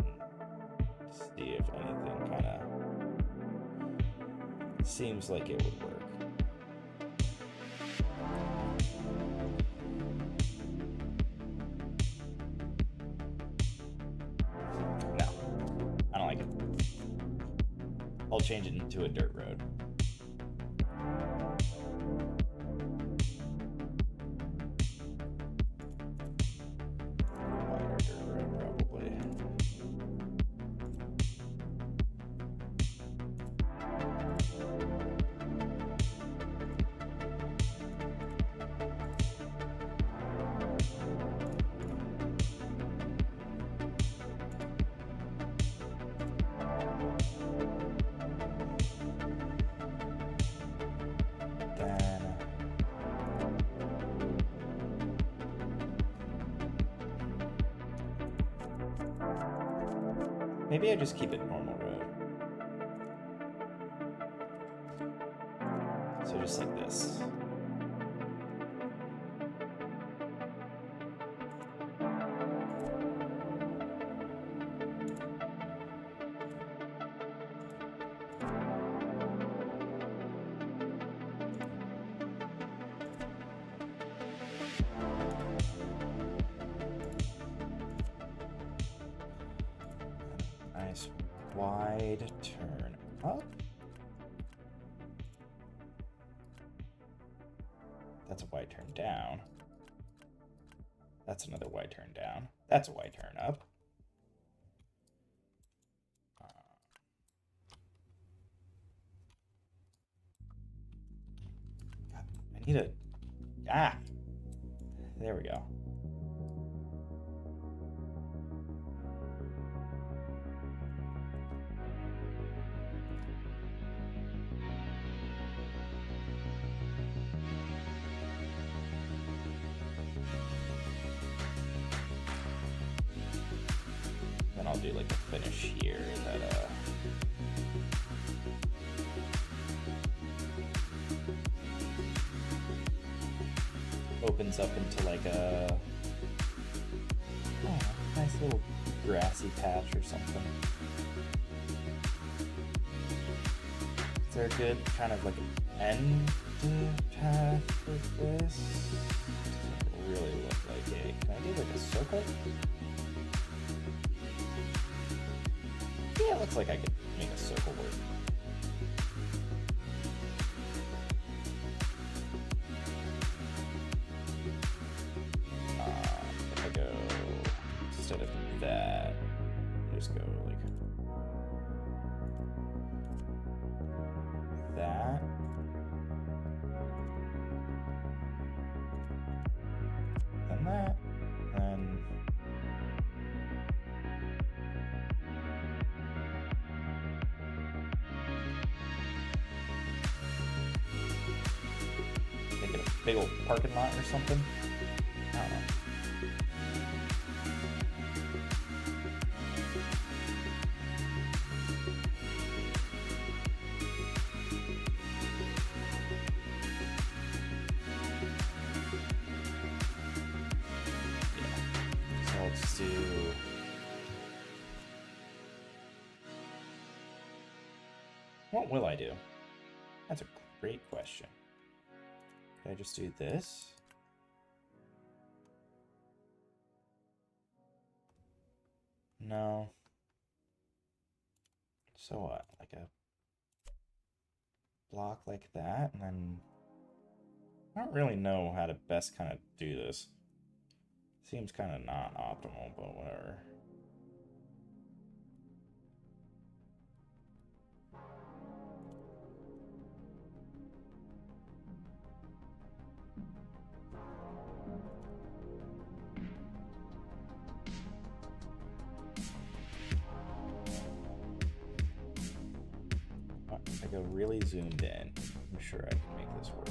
and see if anything kind of seems like it would work. No, I don't like it. I'll change it into a dirt road. Maybe I just keep it normal road. So just like this. Nice wide turn up. That's a wide turn down. That's another wide turn down. That's a wide turn up. God, I need a... Ah! There we go. Then I'll do like a finish here that opens up into like a nice little grassy patch or something. Is there a good kind of like end path for this? Doesn't really look like it. Can I do like a circle? Yeah, it looks like I could make a circle work. If I go instead of that, just go like that. And that. And make it a big old parking lot or something. I don't know. Yeah. So let's do... What will I do? That's a great question. Could I just do this? No. So what? Like a block like that, and then I don't really know how to best kind of do this. Seems kind of not optimal, but whatever. If I go really zoomed in, I'm sure I can make this work.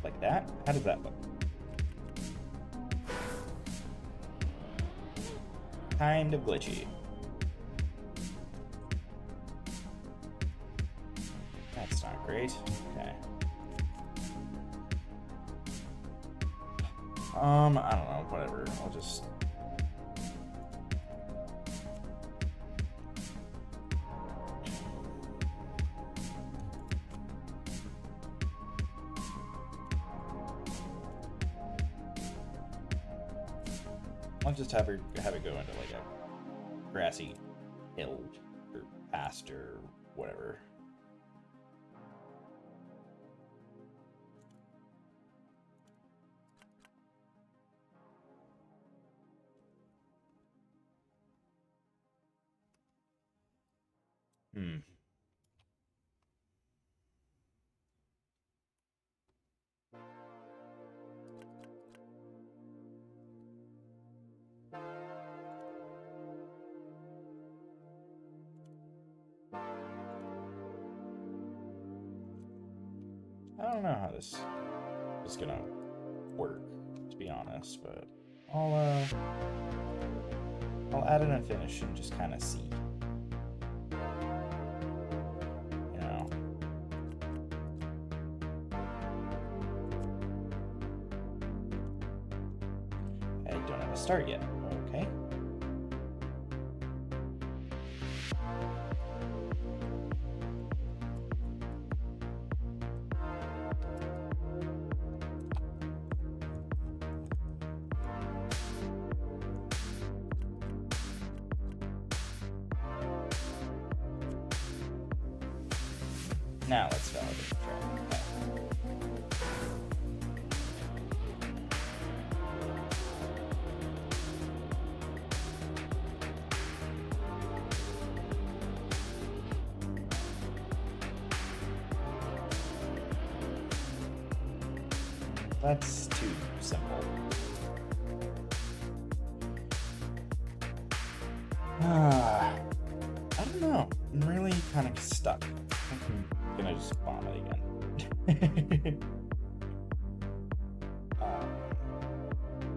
Like that? How does that look? Kind of glitchy. That's not great. Okay. I don't know, whatever. I'll just... I'll just have it go into like a grassy hill or pasture, whatever. Hmm. I don't know how this is gonna work, to be honest, but I'll add in a finish and just kind of see. You know. I don't have a start yet. Okay. Now let's validate the track. Okay. That's too simple. I don't know. I'm really kind of stuck. I think I'm gonna just bomb it again.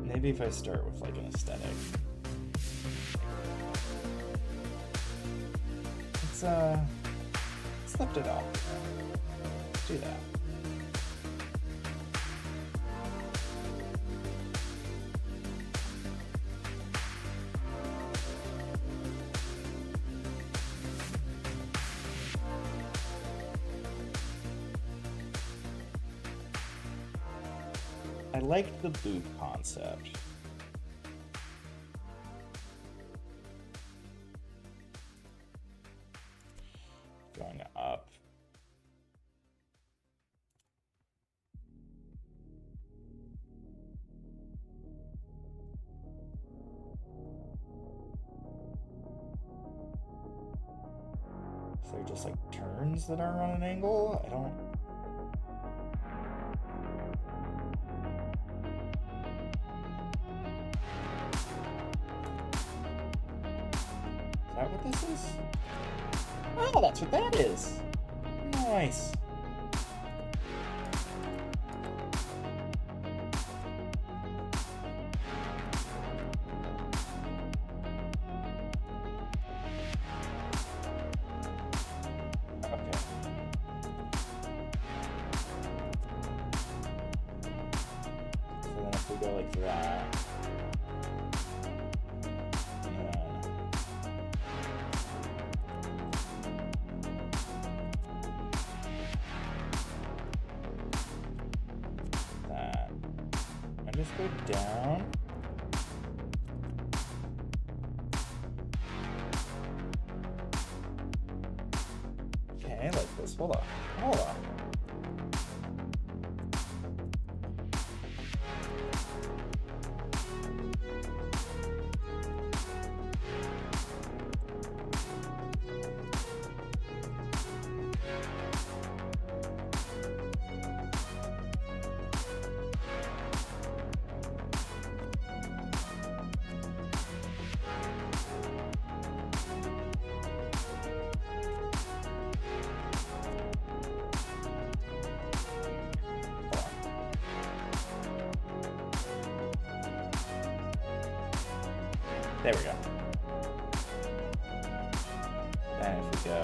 Maybe if I start with like an aesthetic. Let's lift it off. Let's do that. I like the boot concept. Going up. So they're just like turns that are on an angle? I don't... Is that what this is? Oh, that's what that is. Nice. Okay. So then if we go like that. Just go down. Okay, like this. Hold on. Hold on. There we go. And if we go...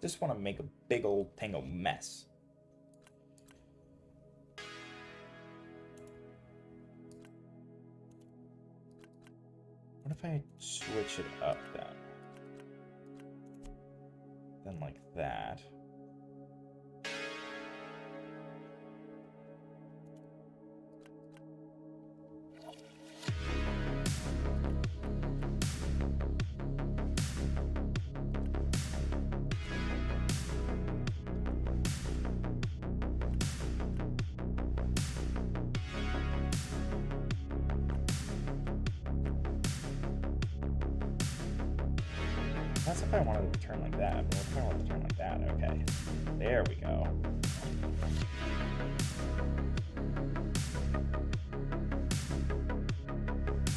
Just want to make a big old tango mess. What if I switch it up then? Then like that. That's if I wanted to turn like that, but what if I want to turn like that? Okay. There we go.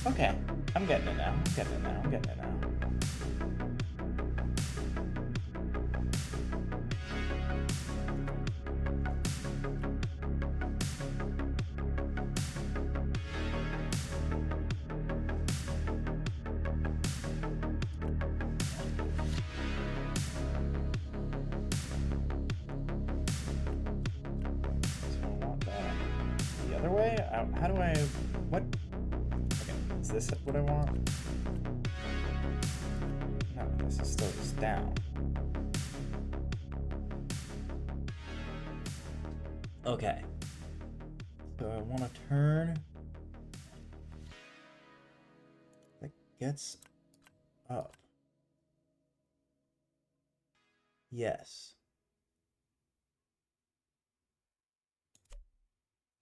Okay. I'm getting it now. I'm getting it now. I'm getting it now. Way? How do I... What? Okay, is this what I want? No, this is still just down. Okay. So I want to turn... that gets up. Yes.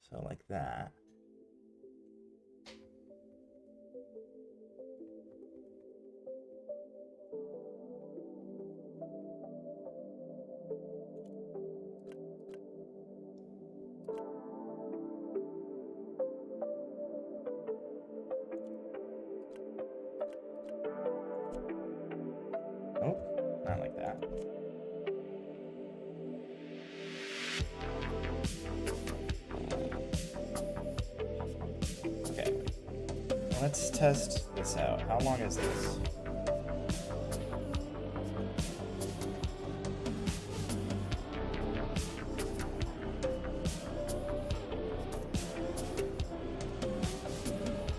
So like that. Oh, not like that. Okay. Let's test this out. How long is this?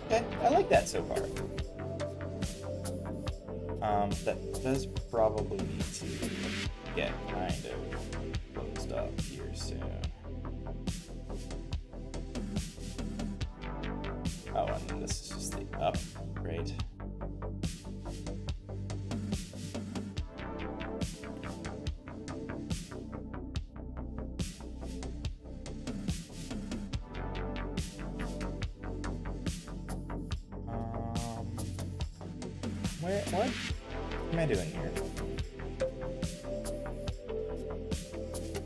Okay, I like that so far. That does probably need to get kind of closed up here soon. Oh, and then this is just the up, right? What am I doing here?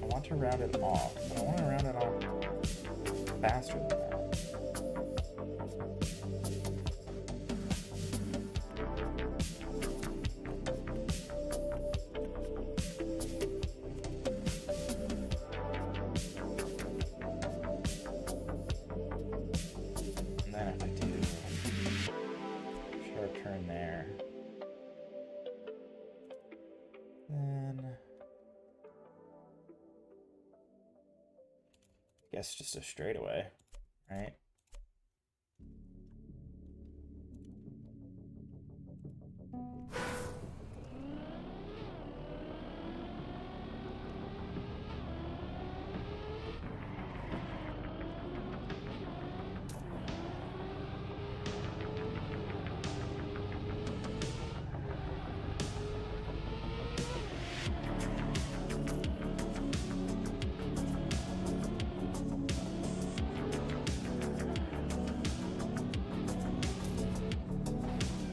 I want to round it off, but I want to round it off faster than that. And then if I do a sharp turn there, then I guess just a straightaway, right?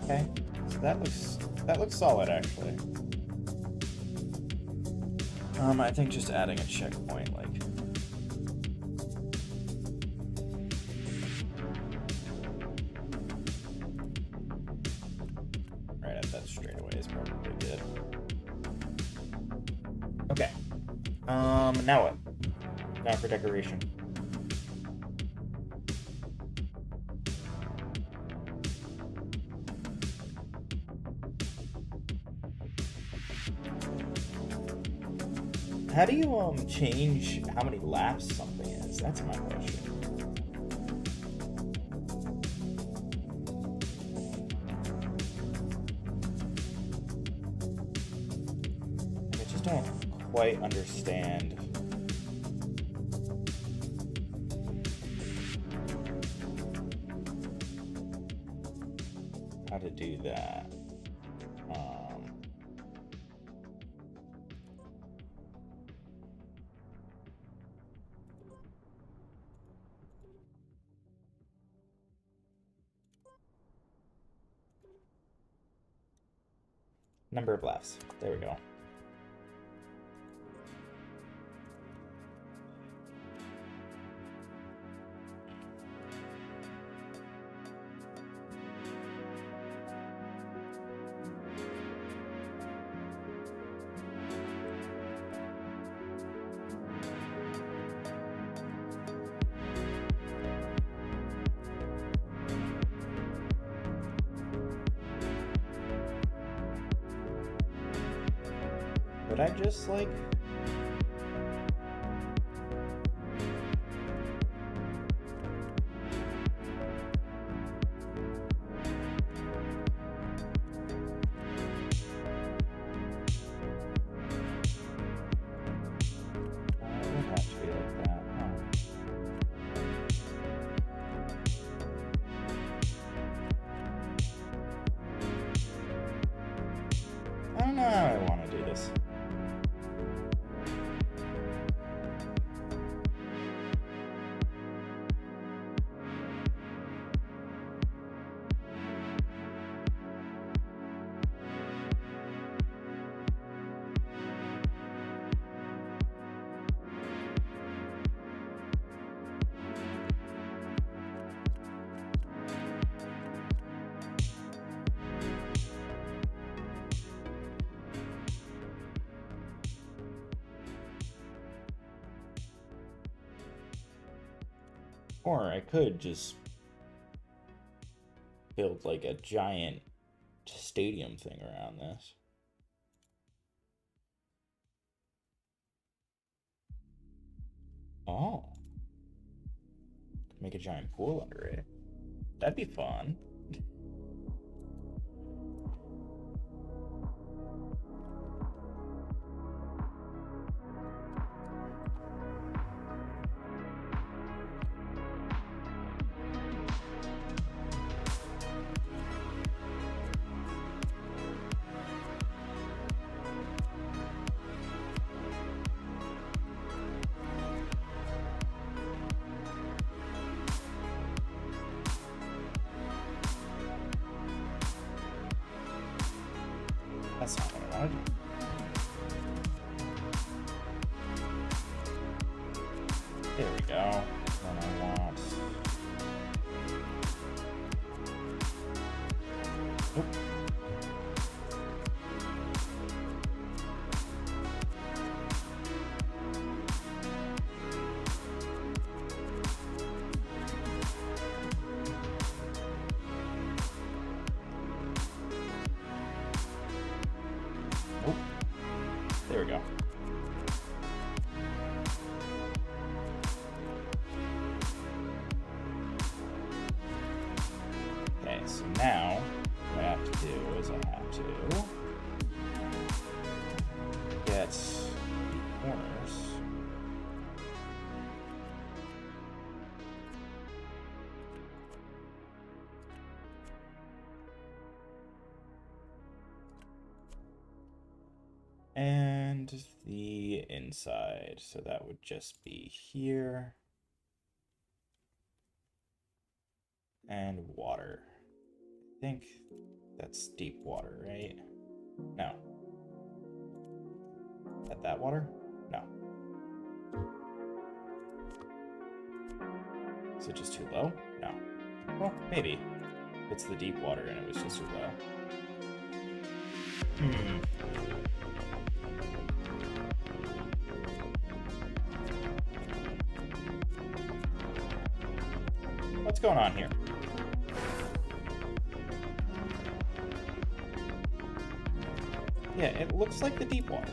Okay, so that looks solid actually. I think just adding a checkpoint, like right at that straightaway is probably good. Okay. Now what? Now for decoration. How do you change how many laps something is? That's my question. I just don't quite understand how to do that. Number of laps. There we go. Would I just, like... It would have to be like that, huh? I don't know how I want to do this. Or I could just build like a giant stadium thing around this. Oh. Make a giant pool under it. That'd be fun. That's not what I wanted. There we go. Then I want... Oop. Nope. There we go. Okay, so now what I have to do is I have to get the corners. And the inside, so that would just be here. And water. I think that's deep water, right? No. Is that water? No. Is it just too low? No. Well, maybe. It's the deep water and it was just too low. What's going on here? Yeah, it looks like the deep water.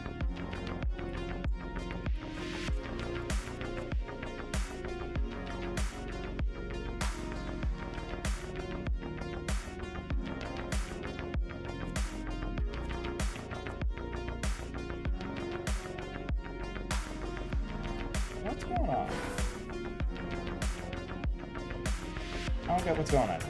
What's going on? I don't get what's going on here.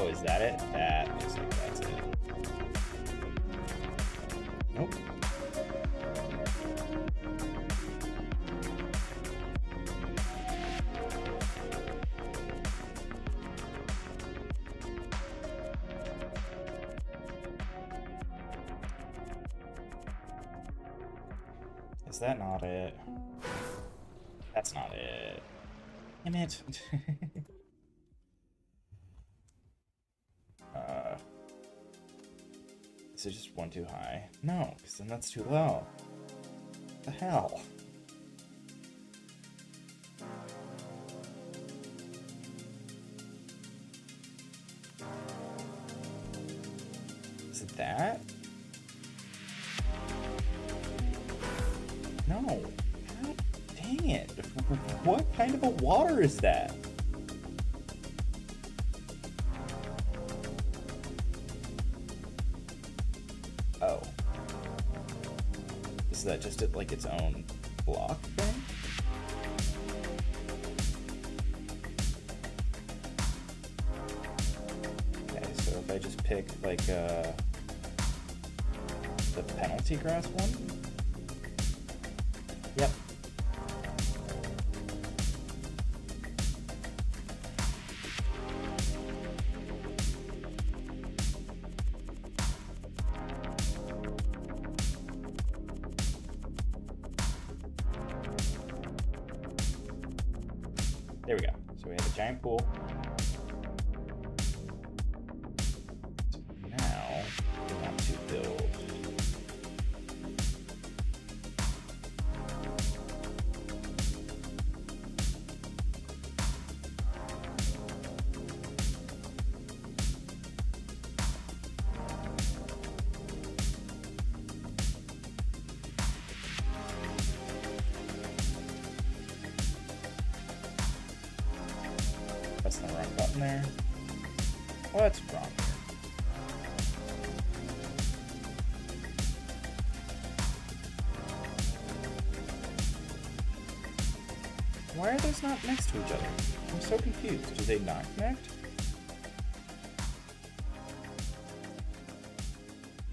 Oh, is that it? That looks like that's it. Nope. Is that not it? That's not it. Damn it. Is it just one too high? No, because then that's too low. What the hell? Is it that? No. God dang it. What kind of a water is that? Oh. Is that just like its own block thing? Okay, so if I just pick like the penalty grass one? Yep. There we go. So we have a giant pool. So now we want to build. That's the wrong button there. What's wrong here? Why are those not next to each other? I'm so confused. Do they not connect?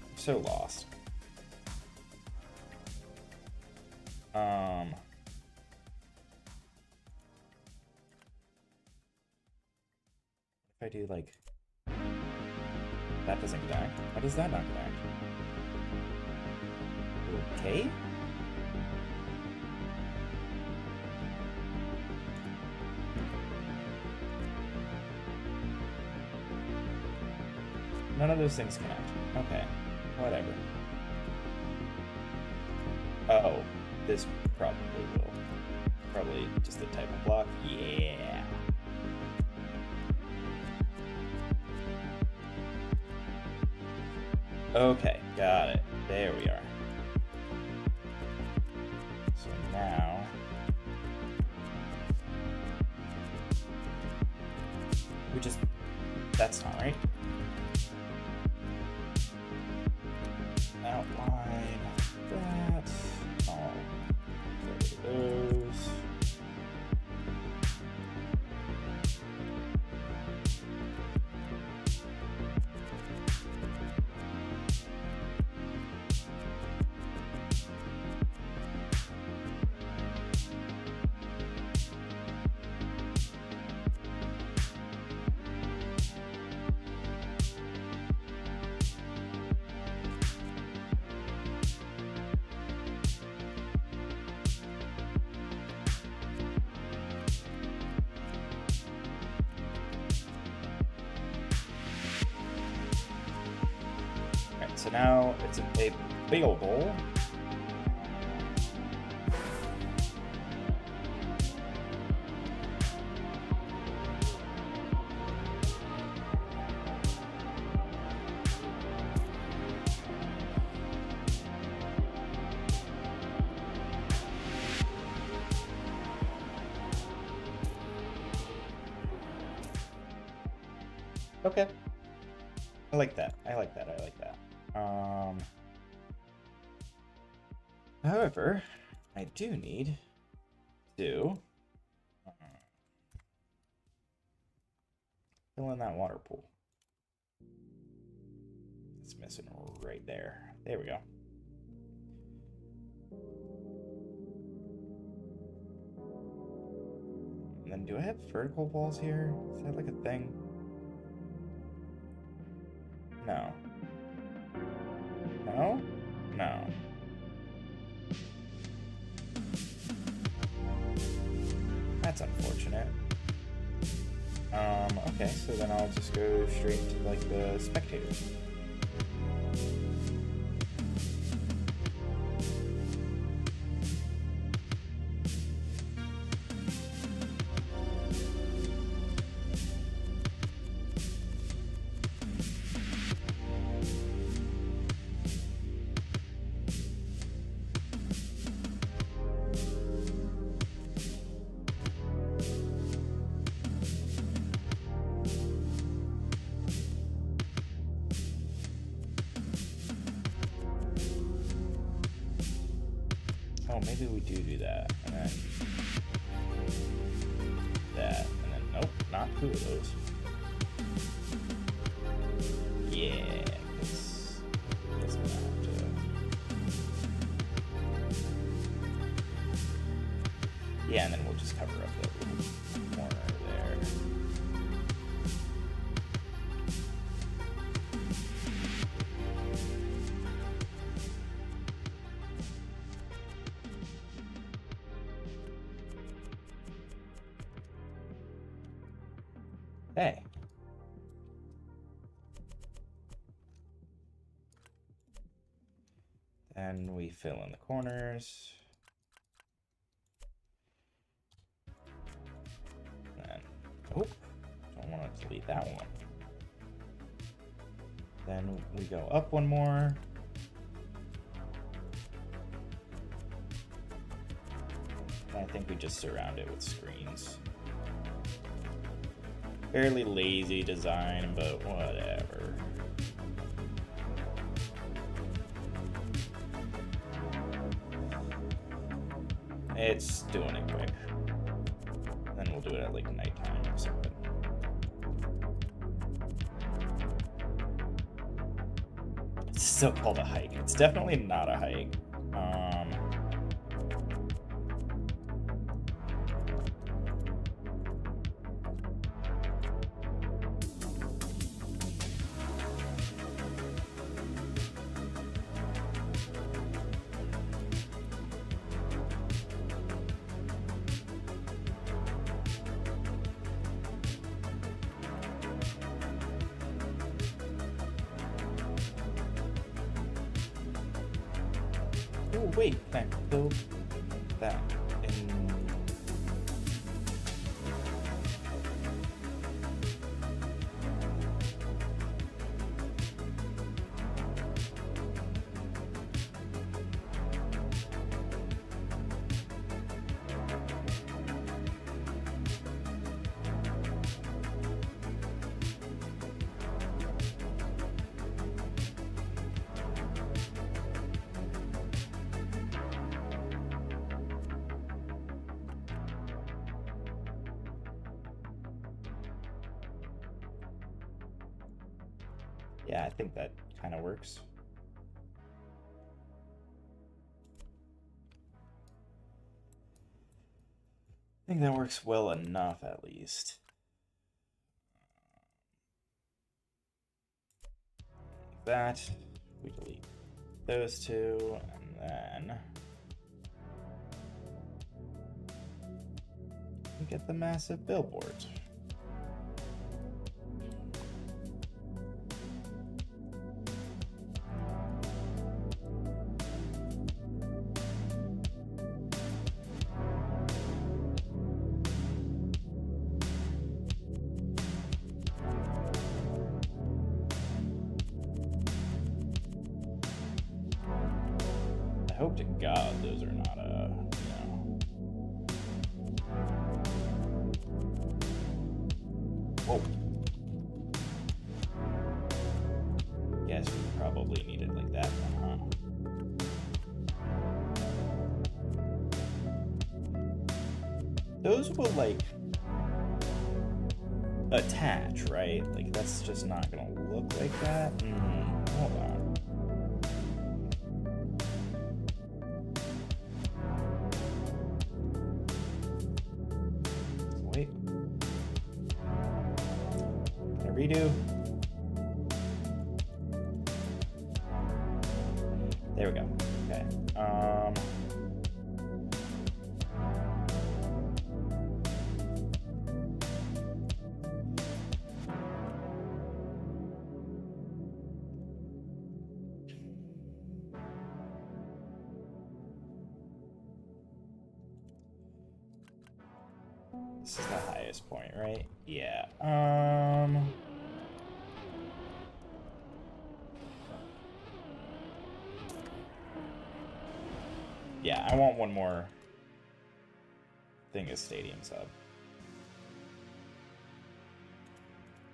I'm so lost. If I do like that doesn't connect. Why does that not connect? Okay. None of those things connect. Okay. Whatever. Oh, this probably will. Probably just the type of block. Yeah. Okay, got it. There we are. So now we just, that's not right. Outline that. All those. So now it's a big old bowl. Okay. I like that. I like that. I like that. However, I do need to fill in that water pool. this in right there. There we go. And then do I have vertical walls here? Is that like a thing? No. No? No. That's unfortunate. Okay, so then I'll just go straight to, like, the spectators. Oh, maybe we do that, and then that, and then nope, not two of those. Yeah, because it's gonna have to. Yeah, and then we'll just cover up that little corner there. Hey. Then we fill in the corners. And, oh, don't want to delete that one. Then we go up one more. And I think we just surround it with screens. Fairly lazy design, but whatever. It's doing it quick. Then we'll do it at like nighttime or something. It's still called a hike. It's definitely not a hike. Oh, wait, can I build that in... Yeah, I think that kind of works. I think that works well enough, at least. That, we delete those two, and then we get the massive billboards. I hope to God those are not, Whoa. Guess we probably need it like that one, huh? Those will, like, attach, right? Like, that's just not gonna look like that. Hold on. redo. There we go. Okay. This is the highest point, right? Yeah. Yeah, I want one more thing of stadiums up.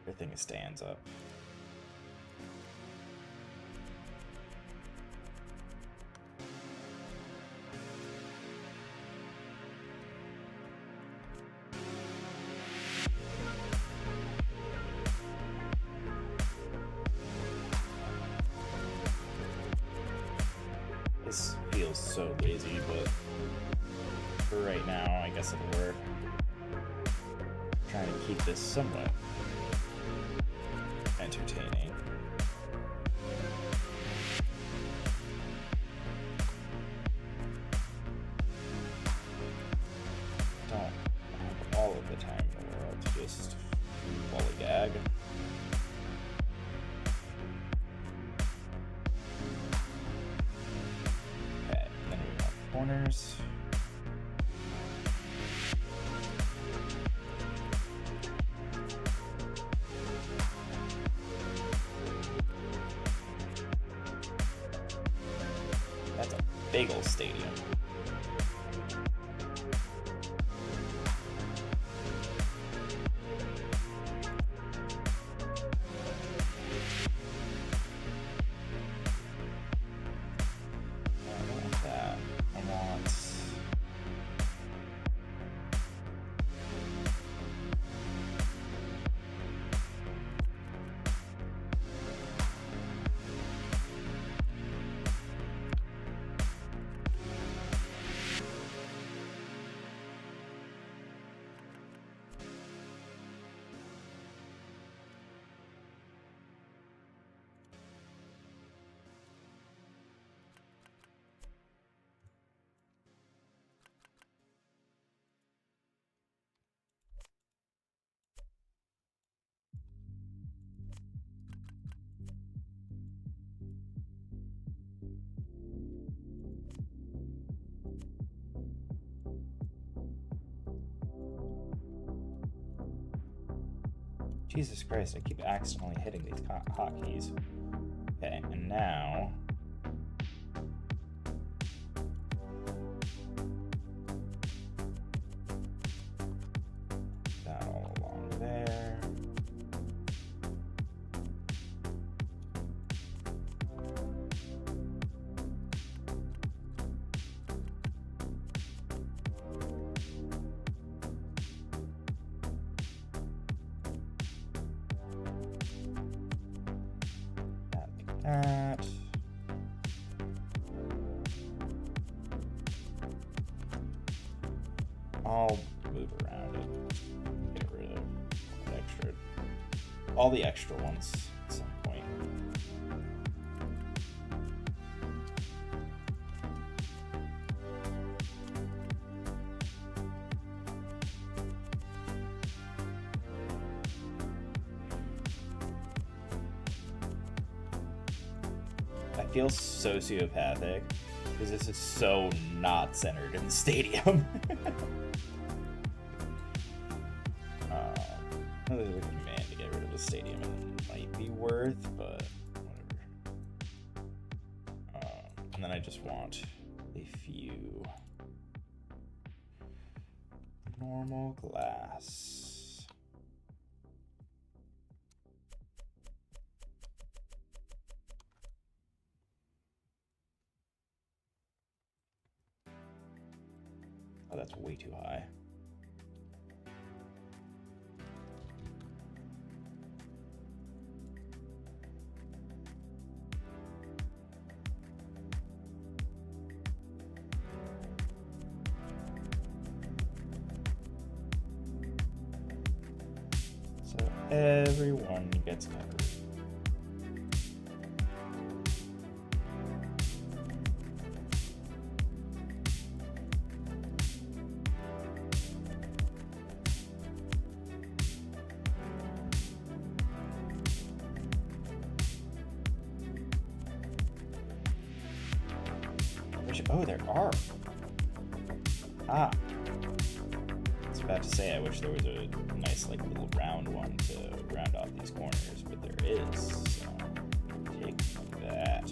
Or thing of stands up. This feels so lazy, but for right now, I guess it'll work. Trying to keep this somewhat entertaining. Don't have all of the time in the world to just lollygag. Okay, and then we have corners. That's a big old stadium. I want that. I want... Jesus Christ, I keep accidentally hitting these hotkeys. Okay, and now... that all along there. That. I'll move around and get rid of all the extra ones at some point. I feel sociopathic because this is so not centered in the stadium. Another command to get rid of the stadium it might be worth, but whatever. And then I just want a few normal glass. Oh, that's way too high. So Everyone gets covered. Oh, there are. Ah. I was about to say, I wish there was a nice, like, little round one to round off these corners, but there is. So, take that.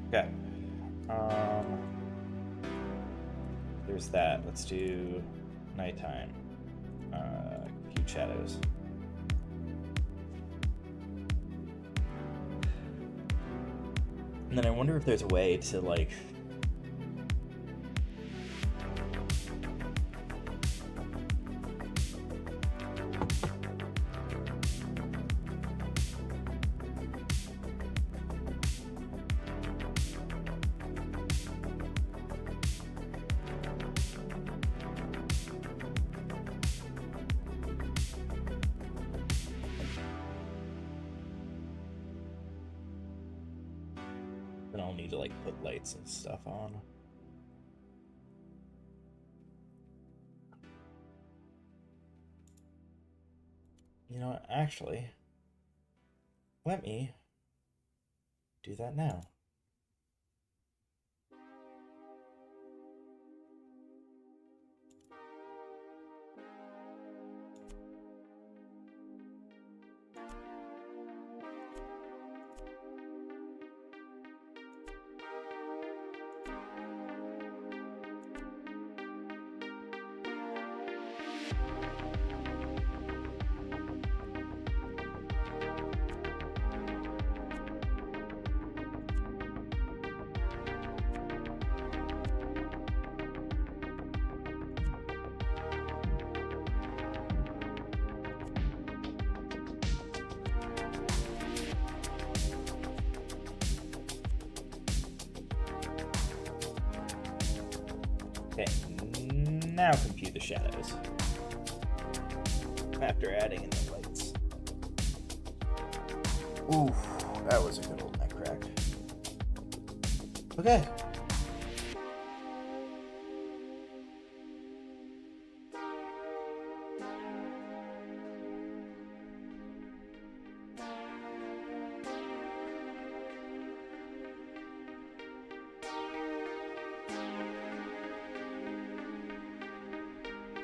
Okay. There's that. Let's do nighttime. Cute shadows. And then I wonder if there's a way to, like, then I'll need to, like, put lights and stuff on. You know what, actually, let me do that now. Okay, now compute the shadows. After adding in the lights. Ooh, that was a good old neck crack. Okay.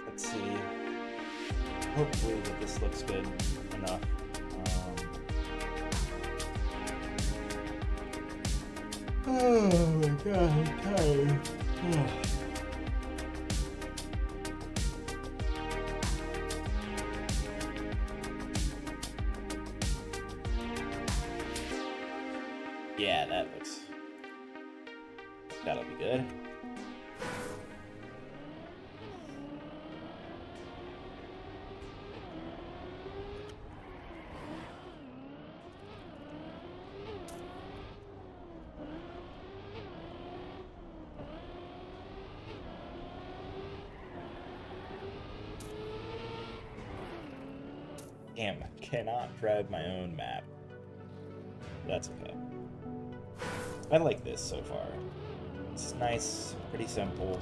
Let's see. Hopefully that this looks good enough. Oh my god, I'm tired. Yeah, that'll be good. Damn, cannot drive my own map. That's okay. I like this so far. It's nice, pretty simple.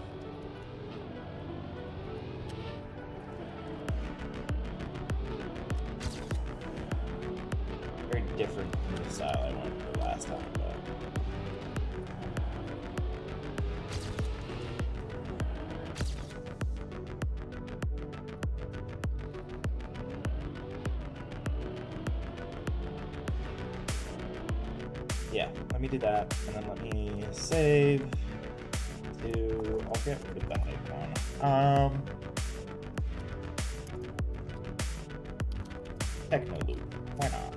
Very different from the style I went for last time, but yeah, let me do that, and then let me save to, I'll get rid of the hype one. Techno loop, why not?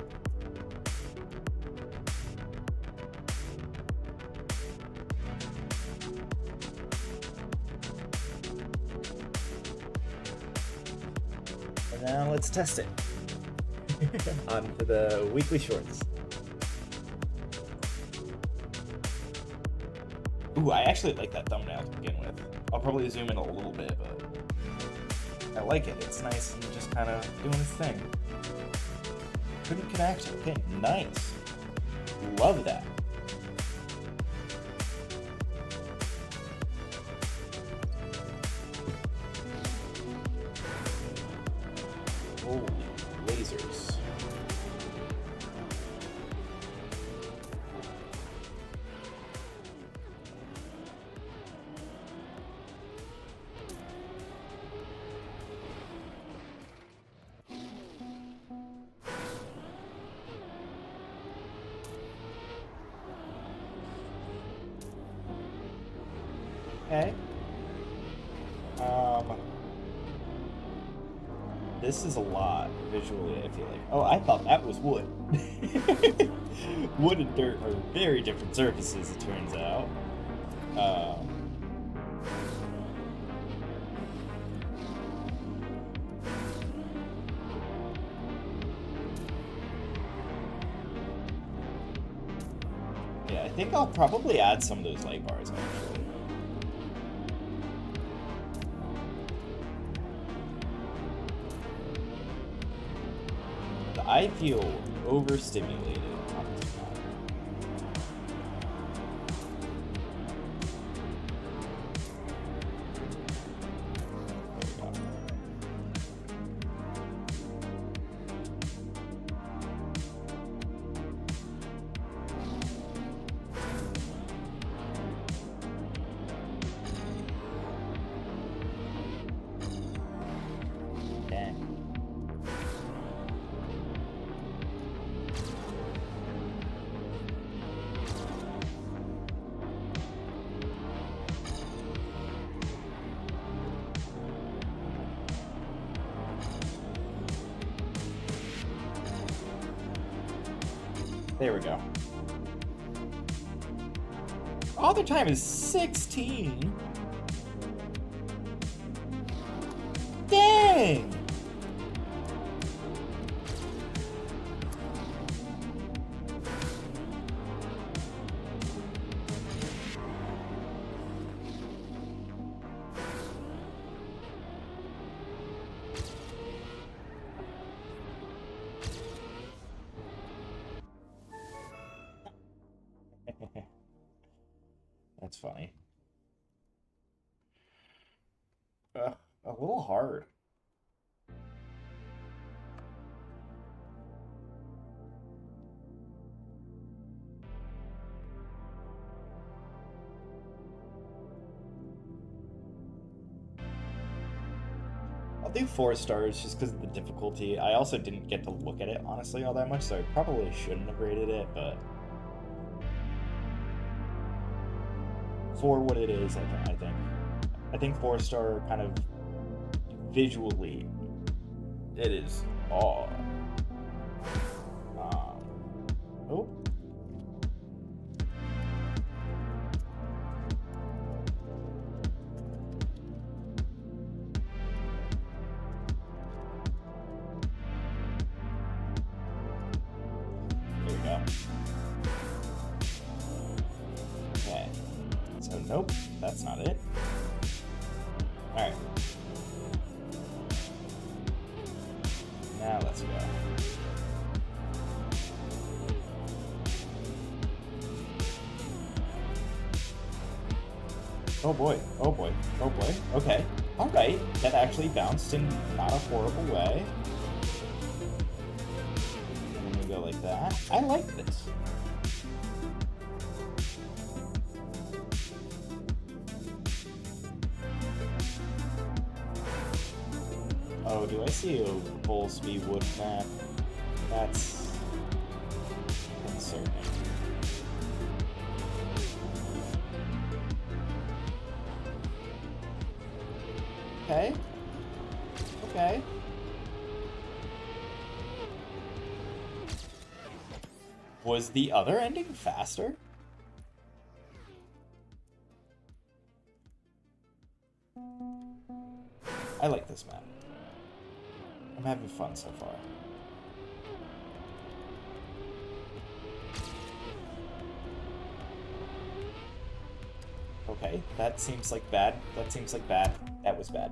And now let's test it. On to the weekly shorts. Ooh, I actually like that thumbnail to begin with. I'll probably zoom in a little bit, but I like it. It's nice and just kind of doing its thing. Couldn't connect. Okay, nice. Love that. Holy lasers. Okay. This is a lot visually, I feel like. Oh, I thought that was wood. Wood and dirt are very different surfaces, it turns out. Yeah, I think I'll probably add some of those light bars, actually. I feel overstimulated on this map. There we go. Oh, the time is 16. Dang! That's funny. A little hard. I'll do 4 stars just because of the difficulty. I also didn't get to look at it, honestly, all that much, so I probably shouldn't have rated it, but for what it is, I think 4-star kind of visually, it is awe. Oh. There we go. Okay. So, nope, that's not it. Alright. Now let's go. Oh boy, oh boy, oh boy. Okay, alright. That actually bounced in not a horrible way. And then we go like that. I like this. Oh, do I see a full speed wood map? That's concerning. Okay. Okay. Was the other ending faster? I like this map. I'm having fun so far. Okay, that seems like bad. That seems like bad. That was bad.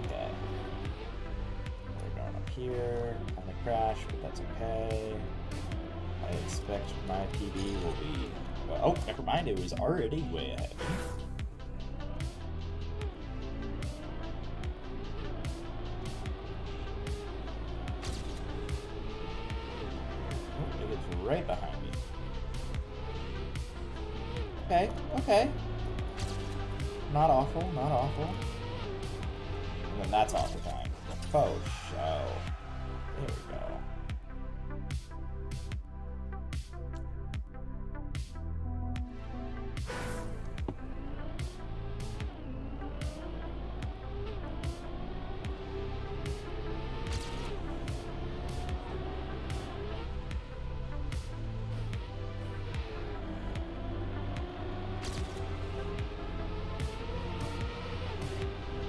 Okay. We're going up here. I'm gonna crash, but that's okay. I expect my PB will be... Oh, never mind. It was already way ahead of me. Oh, it was right behind me. Okay, okay. Not awful, not awful. And then that's off the time. Oh, show. There we go.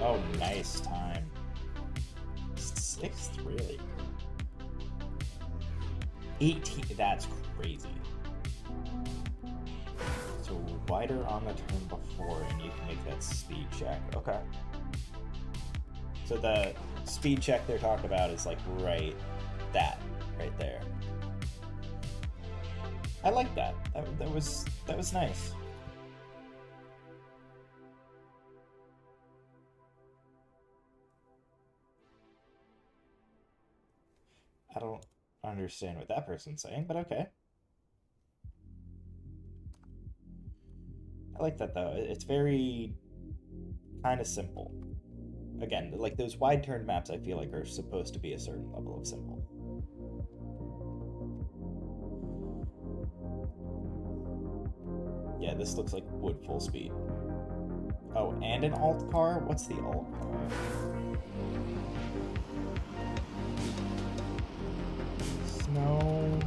Oh, nice time. 6th, really? 18, that's crazy. So wider on the turn before, and you can make that speed check. Okay. So the speed check they're talking about is like right there. I like that. That was nice. I don't understand what that person's saying, but okay. I like that though. It's very kind of simple. Again, like those wide turn maps I feel like are supposed to be a certain level of simple. Yeah, this looks like wood full speed. Oh, and an alt car? What's the alt car? Snow.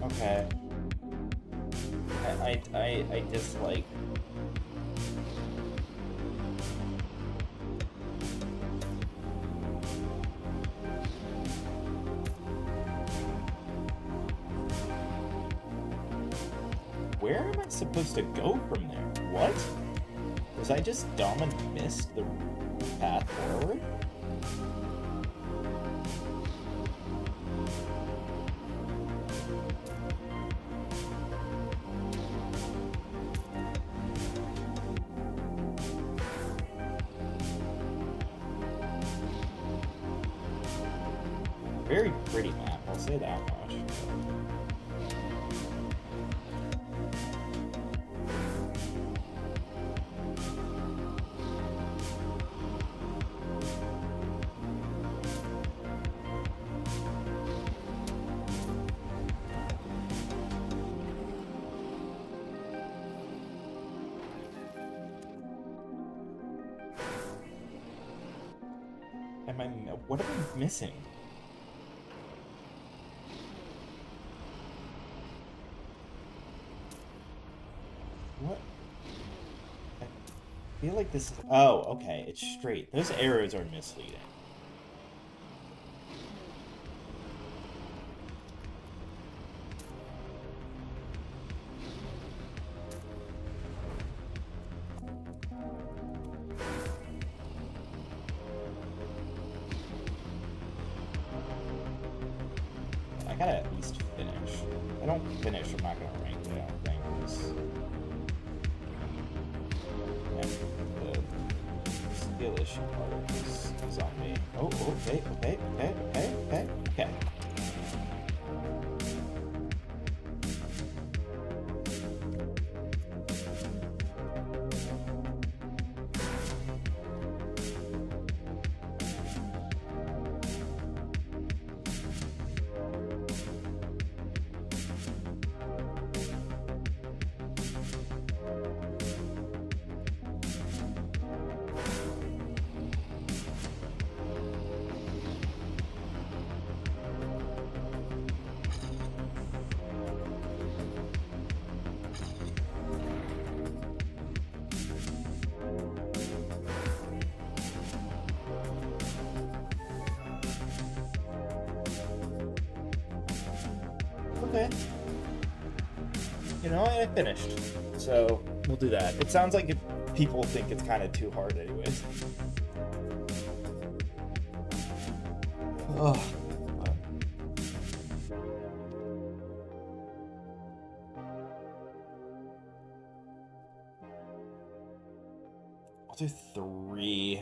Okay. I dislike. Where am I supposed to go from there? What? Was I just dumb and missed the path forward? Very pretty map, I'll say that much. What am I missing? What? I feel like this is... Oh, okay, it's straight. Those arrows are misleading. I gotta at least finish. If I don't finish, I'm not gonna rank it, I don't think. And the skill issue part is on me. Oh, okay. Okay. You know, I finished. So, we'll do that. It sounds like people think it's kind of too hard anyways. Oh. I'll do 3.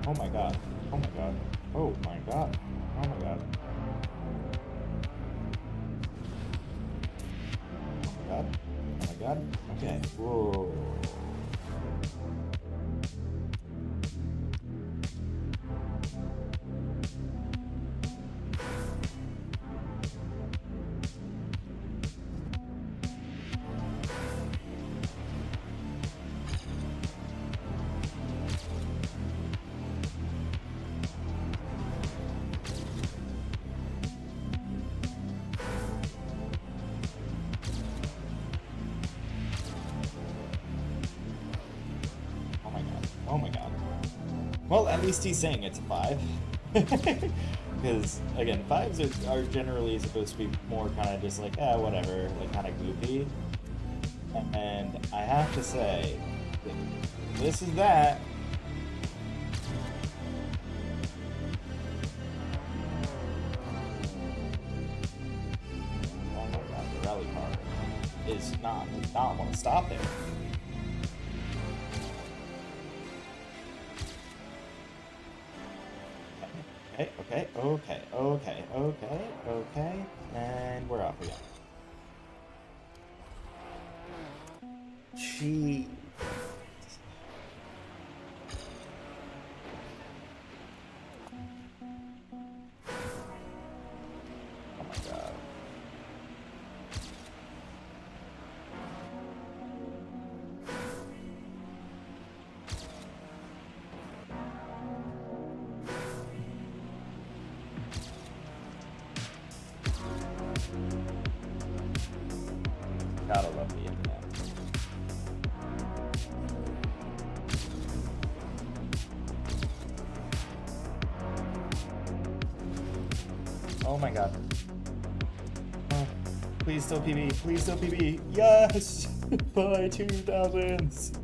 Oh my god. Oh my god. Oh my god. Oh my god. Oh my god. Oh my god. Okay. Whoa. Oh my god. Well, at least he's saying it's a 5. Because, again, 5s are generally supposed to be more kind of just like, whatever, like kind of goofy. And I have to say, this is that. Oh my god, the rally car does not want to stop there. Okay, and we're off again. She... Oh my god. Gotta love the internet. Oh my god. Oh, please still PB. Please still PB. Yes! By 2000s.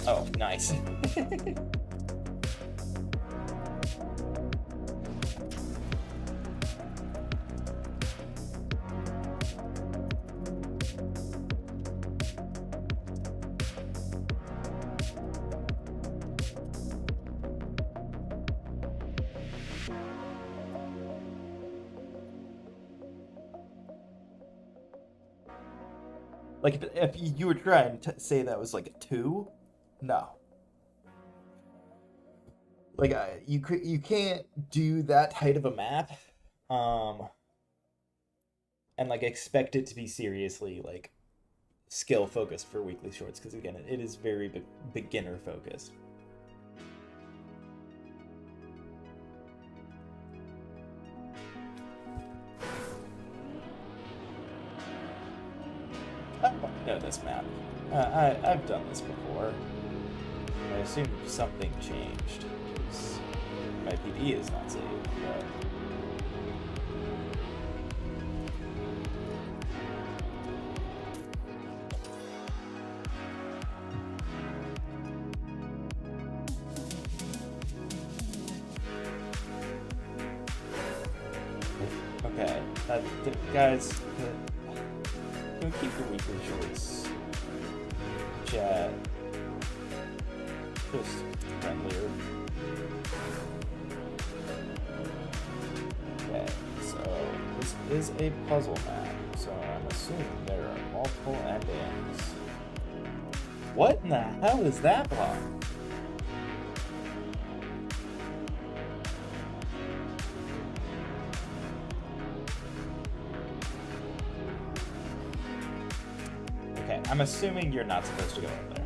Oh, nice. Like, if you were trying to say that was like a 2, no. Like, you can't do that height of a map, and like expect it to be seriously like skill focused for weekly shorts, because again, it is very beginner focused. I know this map. I've done this before. I assume something changed. My PP is not saved, but... Okay, guys, can we keep the weekly shorts chat just friendlier? Okay, so this is a puzzle map, so I'm assuming there are multiple endings. What in the hell is that block? Okay, I'm assuming you're not supposed to go over there.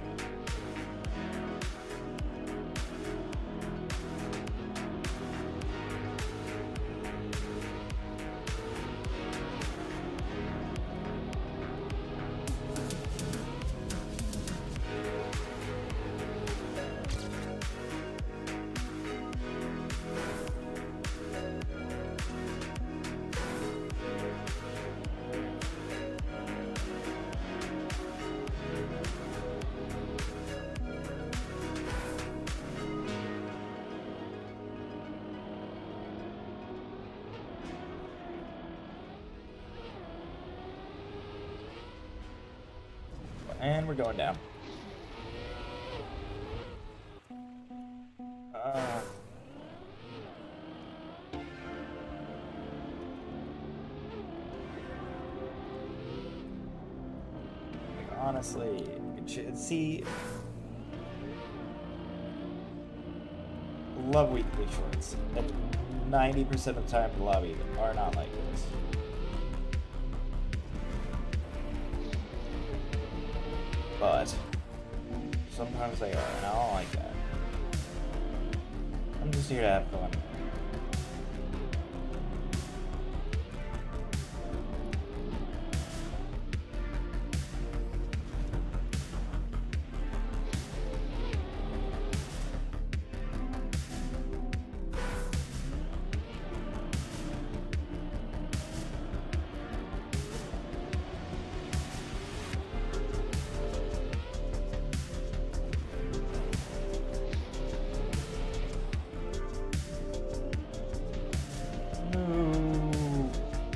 And we're going down. Honestly, see, love weekly shorts, and 90% of the time the lobby are not like this. But sometimes they are, and I don't like that. I'm just here to have fun.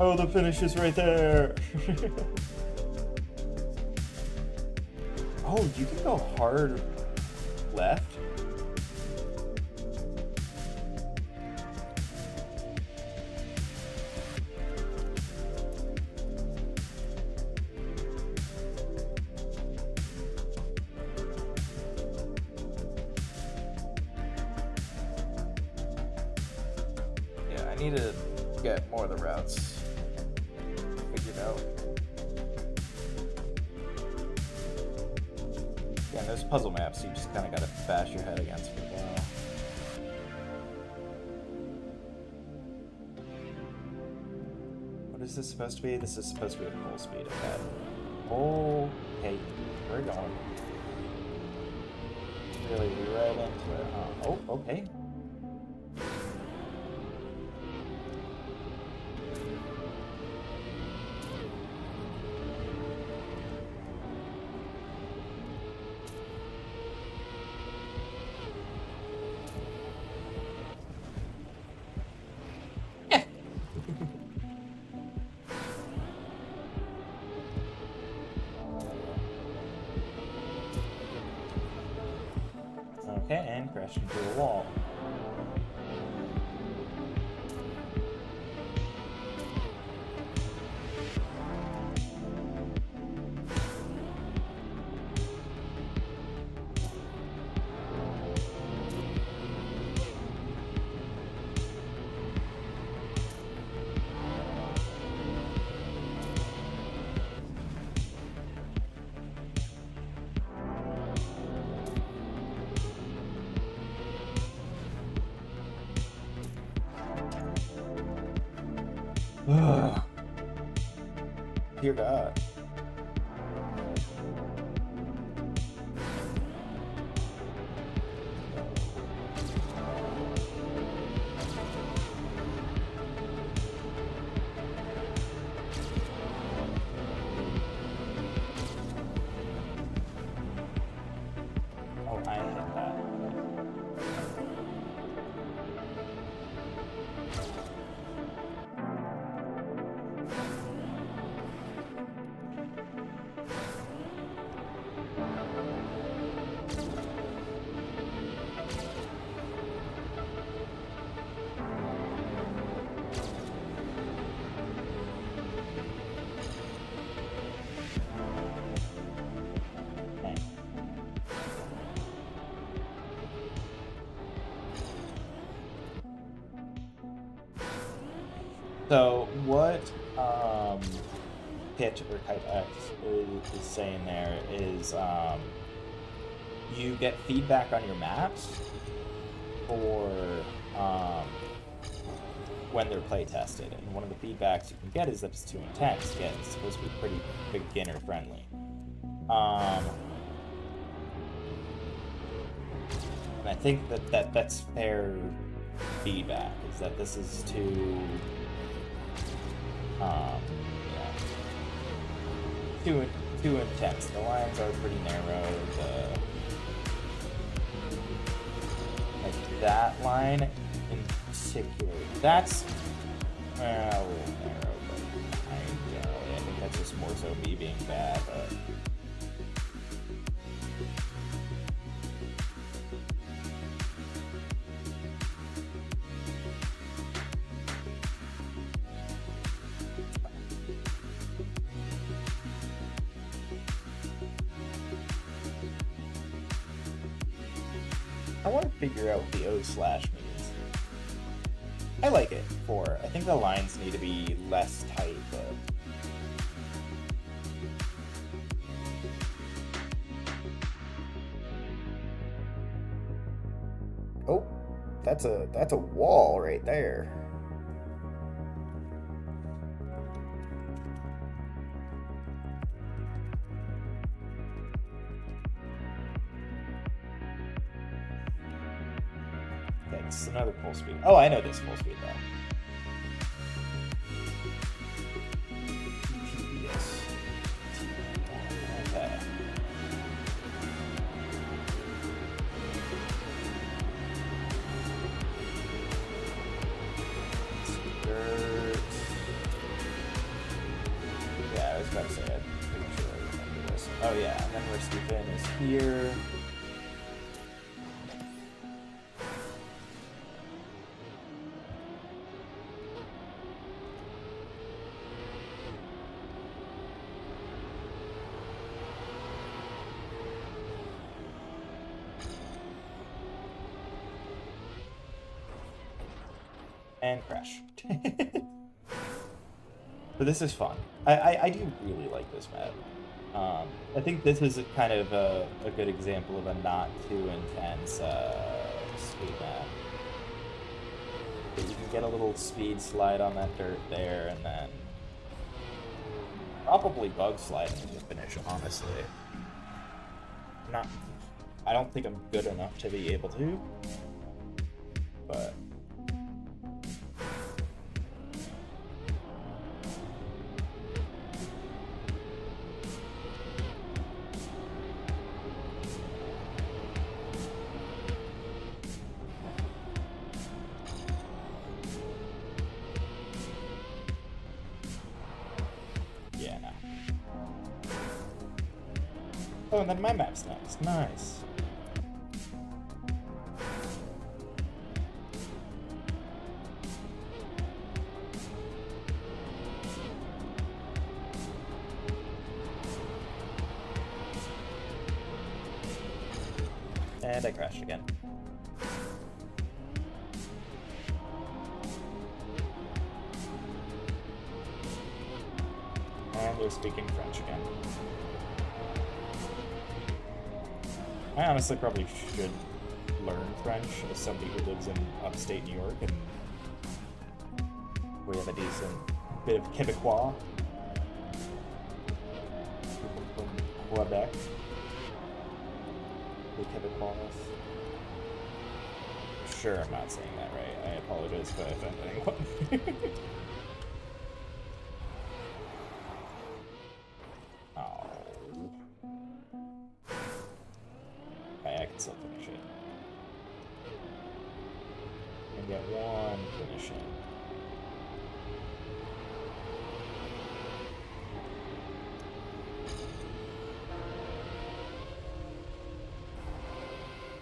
Oh, the finish is right there. Oh, you can go hard left. Yeah, I need to get more of the routes figured out. Yeah, and those puzzle maps, you just kind of got to bash your head against for a while. What is this supposed to be? This is supposed to be a full speed ahead. Okay, we're going. Really right into it, huh? Oh, okay. Okay, and crashed into a wall. Ugh. Dear God. Oh, I hit that. So what Hit or Type X is saying there is you get feedback on your maps for when they're play tested, and one of the feedbacks you can get is that it's too intense. Again, it's supposed to be pretty beginner friendly. And I think that's fair feedback, is that this is too too intense. The lines are pretty narrow. Like that line in particular, that's a little narrow, but I think that's just more so me being bad, but I want to figure out what the O slash means. I like it I think the lines need to be less tight, but oh, that's a wall right there. It's another full speed. Oh, I know this full speed though. Okay. Skirt. Yeah, I was about to say I'm pretty sure I remember this. Oh yeah, and then where Stephen is here. And crash. But this is fun. I do really like this map. I think this is kind of a good example of a not too intense speed map. But you can get a little speed slide on that dirt there, and then probably bug slide into the finish, honestly. I don't think I'm good enough to be able to, but yeah, no. Oh, and then my map's next. Nice. And I crashed again. And they're speaking French again. I honestly probably should learn French as somebody who lives in upstate New York, and we have a decent bit of Quebecois. People from Quebec. The Quebecois. Sure, I'm not saying that right. I apologize if I offend anyone. Oh. Okay, I can still finish it. And get one finish in.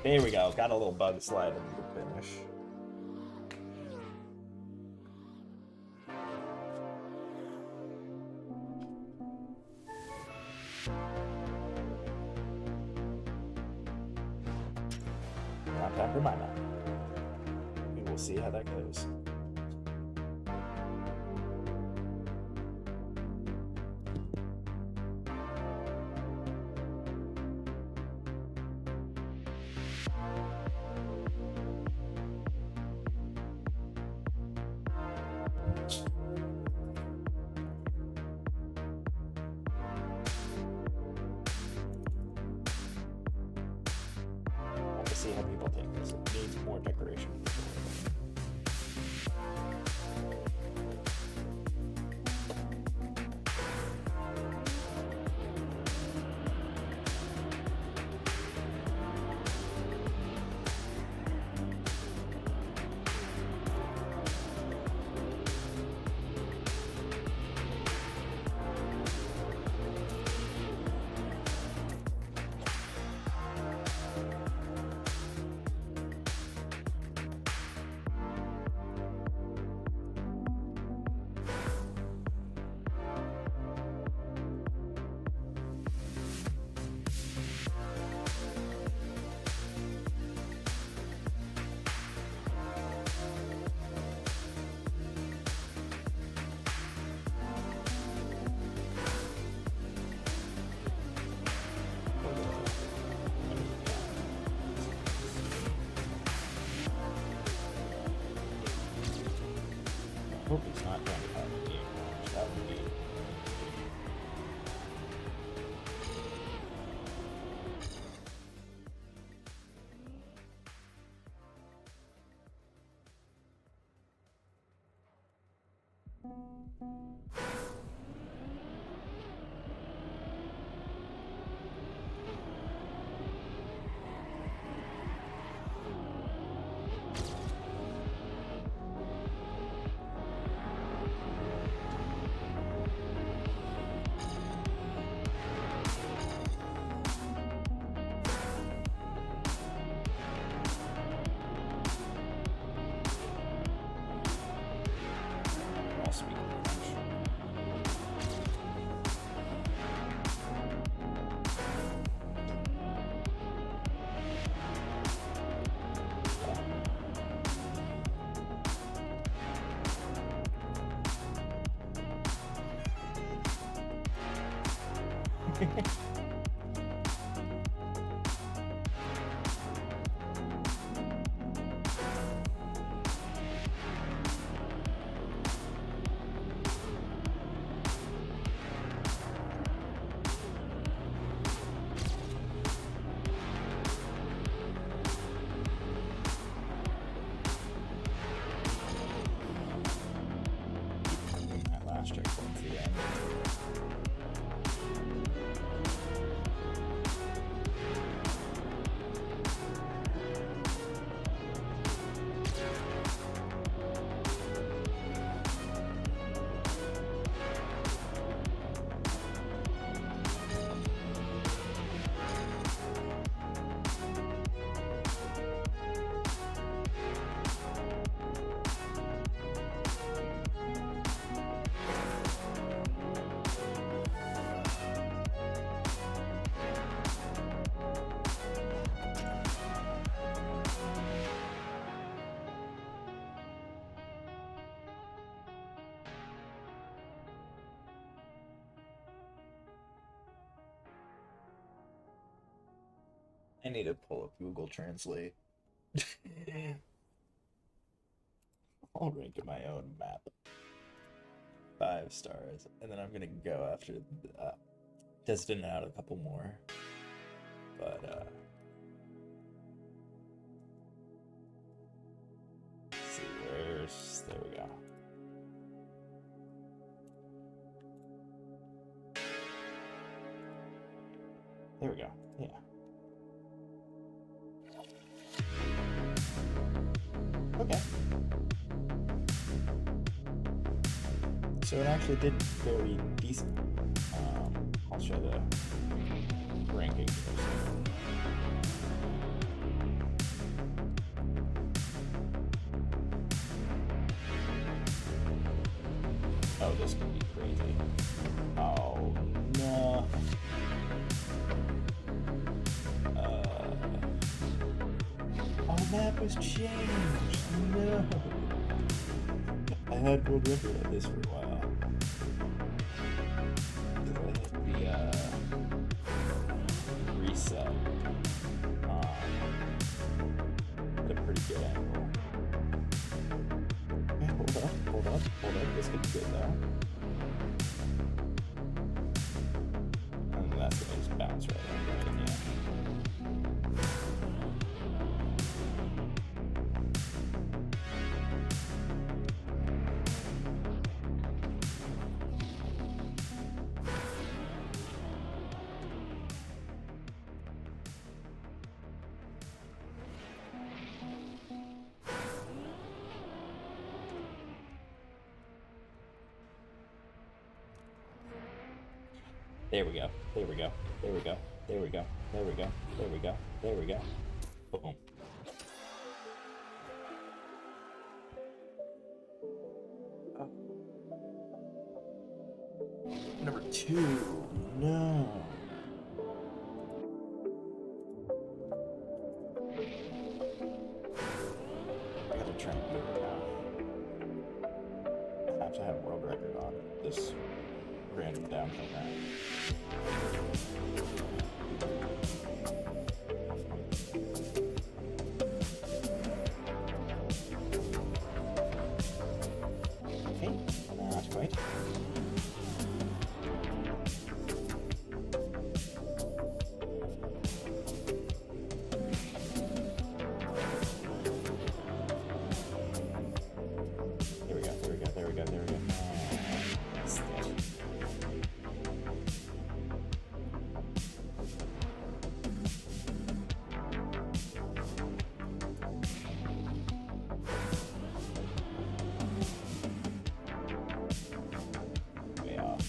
There we go. Got a little bug slide into the finish. Not time for my map. We will see how that goes. see how people take this. It needs more decoration. I hope he's not trying to have a game launch. That would be. I'll speak French. That last checkpoint's the end. I need to pull up Google Translate. I'll rank my own map. 5 stars. And then I'm gonna go after testing out a couple more. But let's see, there we go. There we go. Yeah. Okay. So it actually did very decent. I'll show the ranking here. Oh, this could be crazy. Oh, no. Our map was changed. No. I had World Record at this for a while. I hit the reset at a pretty good angle. Okay, hold up. This could be good though. And that's gonna just bounce right in, yeah. There we go. There we go. There we go. There we go. There we go. There we go. There we go. Boom. Number 2. No. I gotta try and move it now. I have to have world record on this random downhill ramp. Okay, not quite. There we go, there we go, there we go, there we go. That's it. Way off.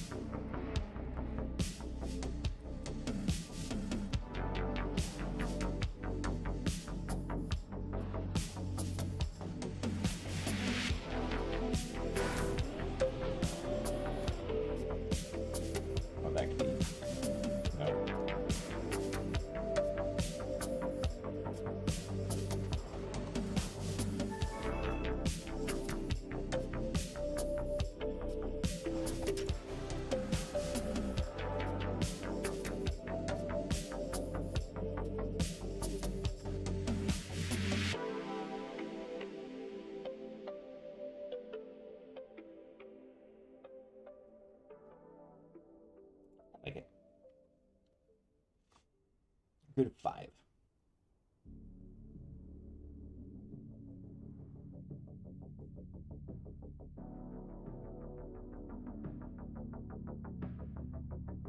Oh, that could be. No. I like it. Good 5.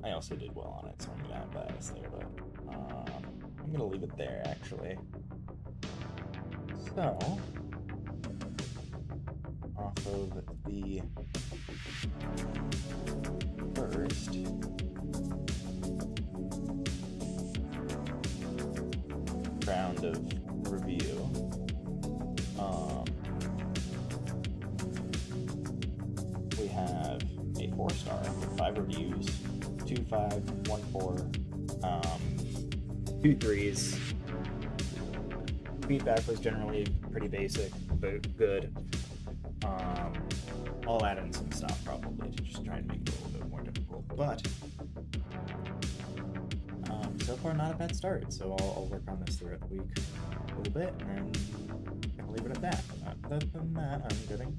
I also did well on it, so I'm gonna have bias there, but I'm gonna leave it there actually. So off of the first round of review, we have a 4-star with 5 reviews, 2 5, 1 4, 2 3s. Feedback was generally pretty basic, but good. I'll add in some stuff probably to just try and make it a little bit more difficult, but so far not a bad start. So I'll work on this throughout the week a little bit, and I'll leave it at that. Other than that, I'm getting